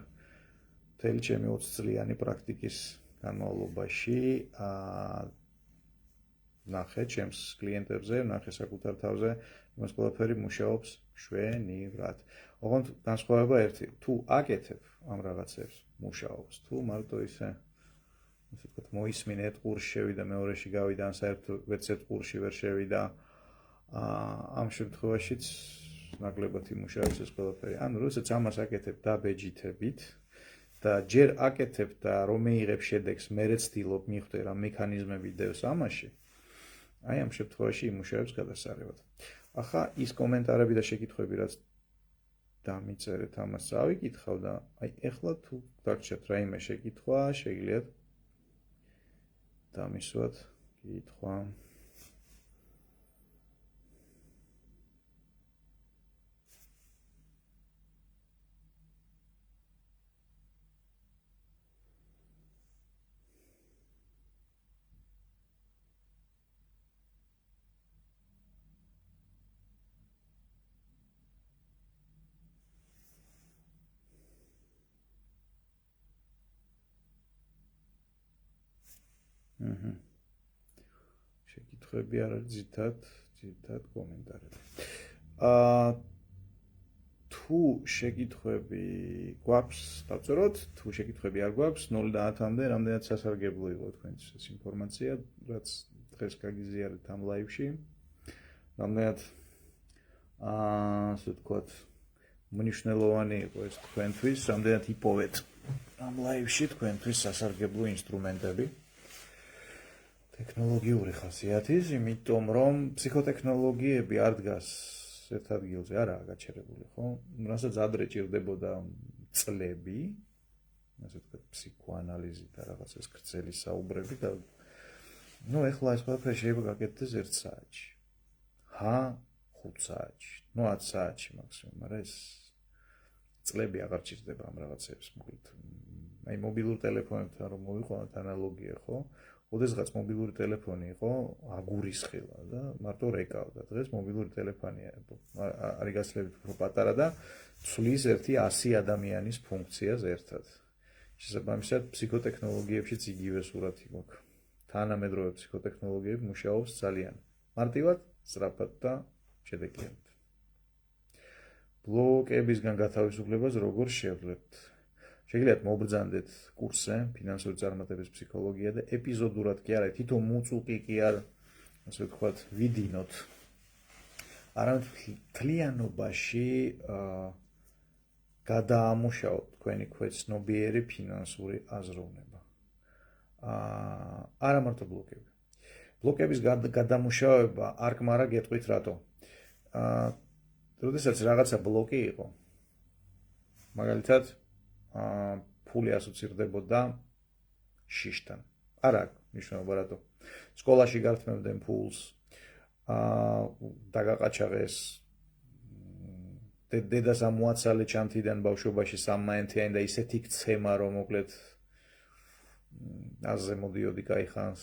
მთელი ჩემი 20 წლიანი პრაქტიკის განმავლობაში ნახე ჩემს კლიენტებზე, ნახე საკუთარ თავზე, იმას ყველაფერი მუშაობს მშვენივრად. ოღონდ განსხვავება ერთი, თუ აკეთებ ამ რაღაცებს, მუშაობს, თუ მარტო ისე ასე ვთქვათ, მოისმინეთ, ყურში შევიდა, მეორეში გავიდა, ან საერთოდ ვეცეთ ყურში ვერ შევიდა. ამ შემთხვევაშიც ნაკლებად იმუშავებს ეს ყველაფერი. ანუ როდესაც ამას აკეთებ დაბეჯითებით და ჯერ აკეთებ და რომ მეიღებ შედეგს, მერე ცდილობ მიხვდე რა მექანიზმები დევს ამაში. აი ამ შემთხვევაში იმუშავებს გადასაღებად. ახლა ის კომენტარები და შეკითხვები რაც დამიწერეთ, ამას წავიკითხავ და აი ეხლა თუ დაგჭირთ რაიმე შეკითხვა, შეგიძლიათ დამისვათ კითხვა. შეკითხვები არ არის ძირითად კომენტარები. თუ შეკითხვები გვაქვს, დავწეროთ, თუ შეკითხვები არ გვაქვს, 0-დან 10-მდე რამდენად სასარგებლო იყო თქვენთვის ეს ინფორმაცია, რაც დღეს გაგიზიარეთ ამ ლაივში. რამდენად ასე ვთქვათ, მნიშვნელოვანი იყო ეს თქვენთვის, რამდენად იპოვეთ ამ ლაივში თქვენთვის სასარგებლო ინსტრუმენტები. ტექნოლოგიური ხასიათის, იმიტომ რომ ფსიქოტექნოლოგიები არ დგას ერთ ადგილზე, არაა გაჩერებული, ხო? რასაც ადრე ჭირდებოდა წლები, ასე ვთქვათ, ფსიქოანალიზი და რაღაც ეს გრძელი საუბრები და ეხლა ეს ყველაფერი შეიძლება გაკეთდეს 1 საათში. 5 საათში, 10 საათში მაქსიმუმ, მაგრამ ეს წლები აღარ ჭირდება ამ რაღაცებს, მოკლედ. აი მობილურ ტელეფონებთან რომ მოვიყვანოთ ანალოგია, ხო? ოდესღაც მობილური ტელეფონი იყო აგურის ხილა და მარტო რეკავდა. დღეს მობილური ტელეფონი არის გასლებით უფრო პატარა და ცვლის 100 ადამიანის ფუნქციას ერთად. შესაბამისად, ფსიქოტექნოლოგიებშიც იგივე სურათი გვაქვს. თანამედროვე ფსიქოტექნოლოგიები მუშაობს ძალიან მარტივად, სწრაფად და შედეგიანად. ბლოკებისგან გათავისუფლებას როგორ შევძლებთ? შეგიძლიათ მობრძანდეთ კურსზე ფინანსური წარმატების ფსიქოლოგია და ეპიზოდურად კი არა, თვითონ მუწუყი კი არ, ასე ვთქვათ, ვიდინოთ. არამედ მთლიანობაში გადაამუშავოთ თქვენი ქვეცნობიერი ფინანსური აზროვნება. არა მარტო ბლოკები. ბლოკების გადამუშავება არ კმარა გეტყვით რატო. როდესაც რაღაცა ბლოკი იყო, მაგალითად ფული ასოცირდებოდა შიშთან. არ აქვს მნიშვნელობა რატო. სკოლაში გართმევდნენ ფულს, დაგაყაჩაღეს, დედას ამოაცალე ჩანთიდან ბავშვობაში 3 მაინთიანი და ისეთი ქცემა, რომ მოკლედ აზზე მოდიოდი კაი ხანს.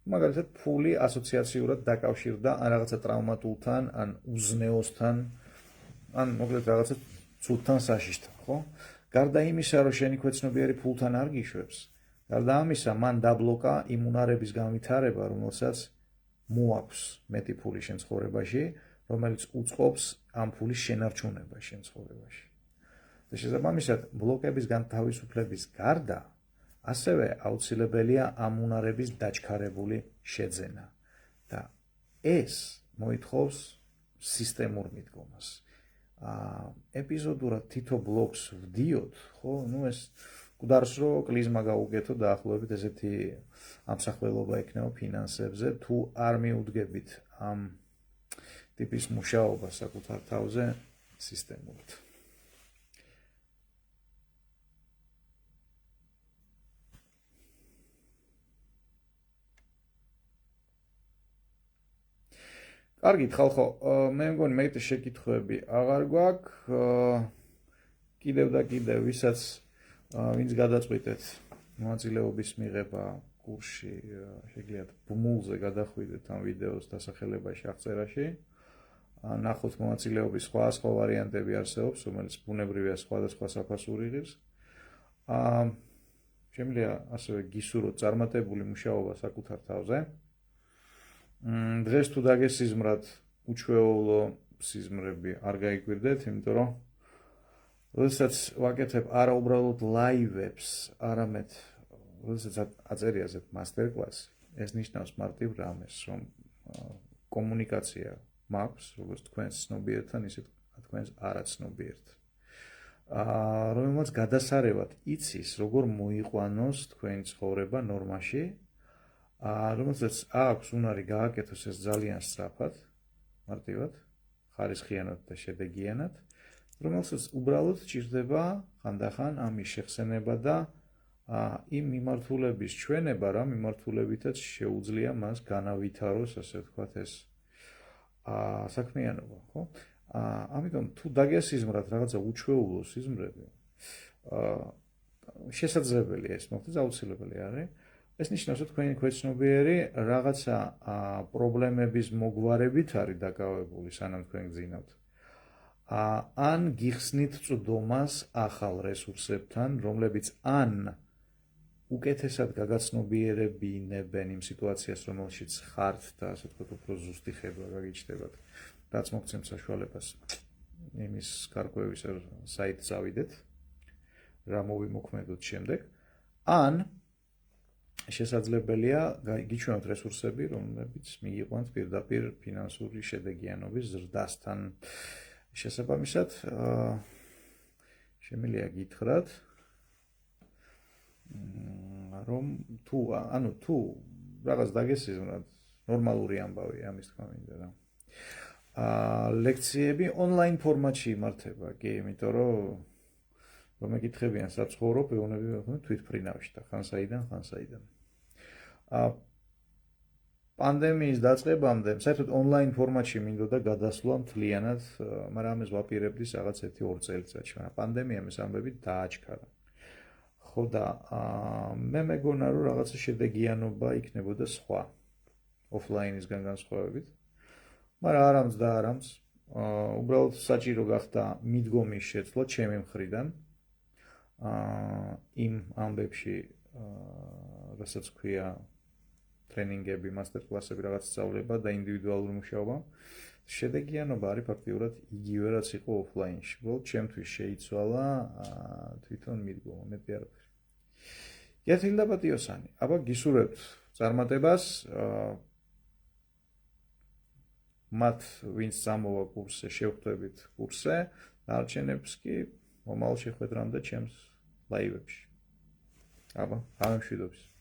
მაგალითად ფული ასოციაციურად დაკავშირდა ან რაღაცა ტრავმატულთან, ან უზნეოსთან, ან მოკლედ რაღაცა ცუდთან საშიშთან, ხო? გარდა იმისა, რომ შენი ქვეცნობიერი ფულთან არ გიშვებს, გარდა ამისა, მან დაბლოკა იმუნარების განვითარება, რომელსაც მოაქვს მეტი ფული შენ ცხოვრებაში, რომელიც უწყობს ამ ფულის შენარჩუნება შენ ცხოვრებაში. და შესაბამისად, ბლოკების განთავისუფლების გარდა, ასევე აუცილებელია ამუნარების დაჩქარებული შეძენა. და ეს მოითხოვს სისტემურ მიდგომას. ეპიზოდურად თითო ბლოკს ვდიოთ, ხო? ეს გვდარს რომ კლიზმა გაუგეთო დაახლოებით ესეთი ამსახველობა ექნება ფინანსებზე, თუ არ მიუდგებით ამ ტიპის მუშაობას საკუთარ თავზე სისტემურად. კარგით, ხალხო, მე მგონი მეტი შეკითხვები აღარ გვაქვს. კიდევ და კიდევ, ვინც გადაწყვიტეთ მონაწილეობის მიღება კურსში, შეგიძლიათ ბმულზე გადახვიდეთ ამ ვიდეოს დასახელებაში აღწერაში. ნახოთ მონაწილეობის სხვა ვარიანტები არსებობს, რომელიც ბუნებრივია სხვადასხვა საფასური იღებს. შემიძლია ასევე გისურვოთ წარმატებული მუშაობა საკუთარ თავზე. დღეს თუ დაგესიზმრათ, უჩვეულო სიზმრები არ გაიკვირდეთ, იმიტომ რომ როდესაც ვაკეთებ არა უბრალოდ ლაივებს, არამედ როდესაც აწერიაზებ მასტერკლასი, ეს ნიშნავს მარტივ რამეს, რომ კომუნიკაცია მაქვს, როგორც თქვენს ცნობიერთან, ისე თქვენს არაცნობიერთან. რომელმაც გადასარევად იცის, როგორ მოიყვანოს თქვენი ცხოვრება ნორმაში, რომელსაც აქვს უნარი გააკეთოს ეს ძალიან სწრაფად, მარტივად, ხარისხიანად და შედეგიანად, რომელსაც უბრალოდ სჭირდება ხანდახან ამის შეხსენება და იმ მიმართულების ჩვენება, რა მიმართულებითაც შეუძლია მას განავითაროს, ასე ვთქვათ, ეს საქმიანობა, ხო? ამიტომ თუ დაგესიზმრათ რაღაცა უჩვეულო სიზმრები, შესაძლებელია ეს მოხდეს, აუცილებელი არის. ეს ნიშნავს, რომ თქვენი ქვეცნობიერი რაღაცა პრობლემების მოგვარებით არის დაკავებული, სანამ თქვენ გძინავთ. ან გიხსნით წვდომას ახალ რესურსებთან, რომლებიც ან უკეთესად გაგაცნობიერებინებენ იმ სიტუაციას, რომელშიც ხართ და ასე ვთქვათ, უფრო ზუსტი ხედვა გაგიჩნდებათ, რაც მოგცემს საშუალებას იმის გარკვევის საით წავიდეთ, რა მოვიმოქმედოთ შემდეგ, ან შესაძლებელია გიჩვენოთ რესურსები, რომლებიც მიიყვანთ პირდაპირ ფინანსური შედეგიანობის ზრდასთან. შესაბამისად, შემიძლია გითხრათ, რომ თუ რაღაც დაგესიზმრათ, ნორმალური ამბავია ამის თქმა მინდა რა. ლექციები ონლაინ ფორმატში იმართება, კი, იმიტომ რომ მეკითხებიან საცხოვრობ, ეუბნები თვითფრინავში და ხან საიდან. პანდემიის დაწყებამდე საერთოდ ონლაინ ფორმატში მინდოდა გადასვლა მთლიანად, მაგრამ ამას ვაპირებდი რაღაც 1-2 წელიწადში, მაგრამ პანდემიამ ეს ამბები დააჩქარა. ხო და მე მეგონა, რომ რაღაცა შედეგიანობა იქნებოდა სხვა ოფლაინისგან განსხვავებით. მაგრამ არამც და არამც, უბრალოდ საჭირო გახდა მიდგომის შეცვლა ჩემი მხრიდან იმ ამბებში, რასაც ქვია ტრენინგები, მასტერკლასები, რაღაც სწავლება და ინდივიდუალური მუშაობა. შედეგიანობა არის ფაქტიურად იგივე, რაც იყო ოფლაინში. უბრალოდ ჩემთვის შეიცვალა თვითონ მიდგომა, მეტი არაფერი. გეთილდა პატიოსანი. აბა გისურვებთ წარმატებას. მათ ვინც წამოვა კურსზე, შევხვდებით კურსზე, დარჩენებს კი მომავალ შეხვედრამდე ჩემს ლაივებში. აბა, გამემშვიდობის.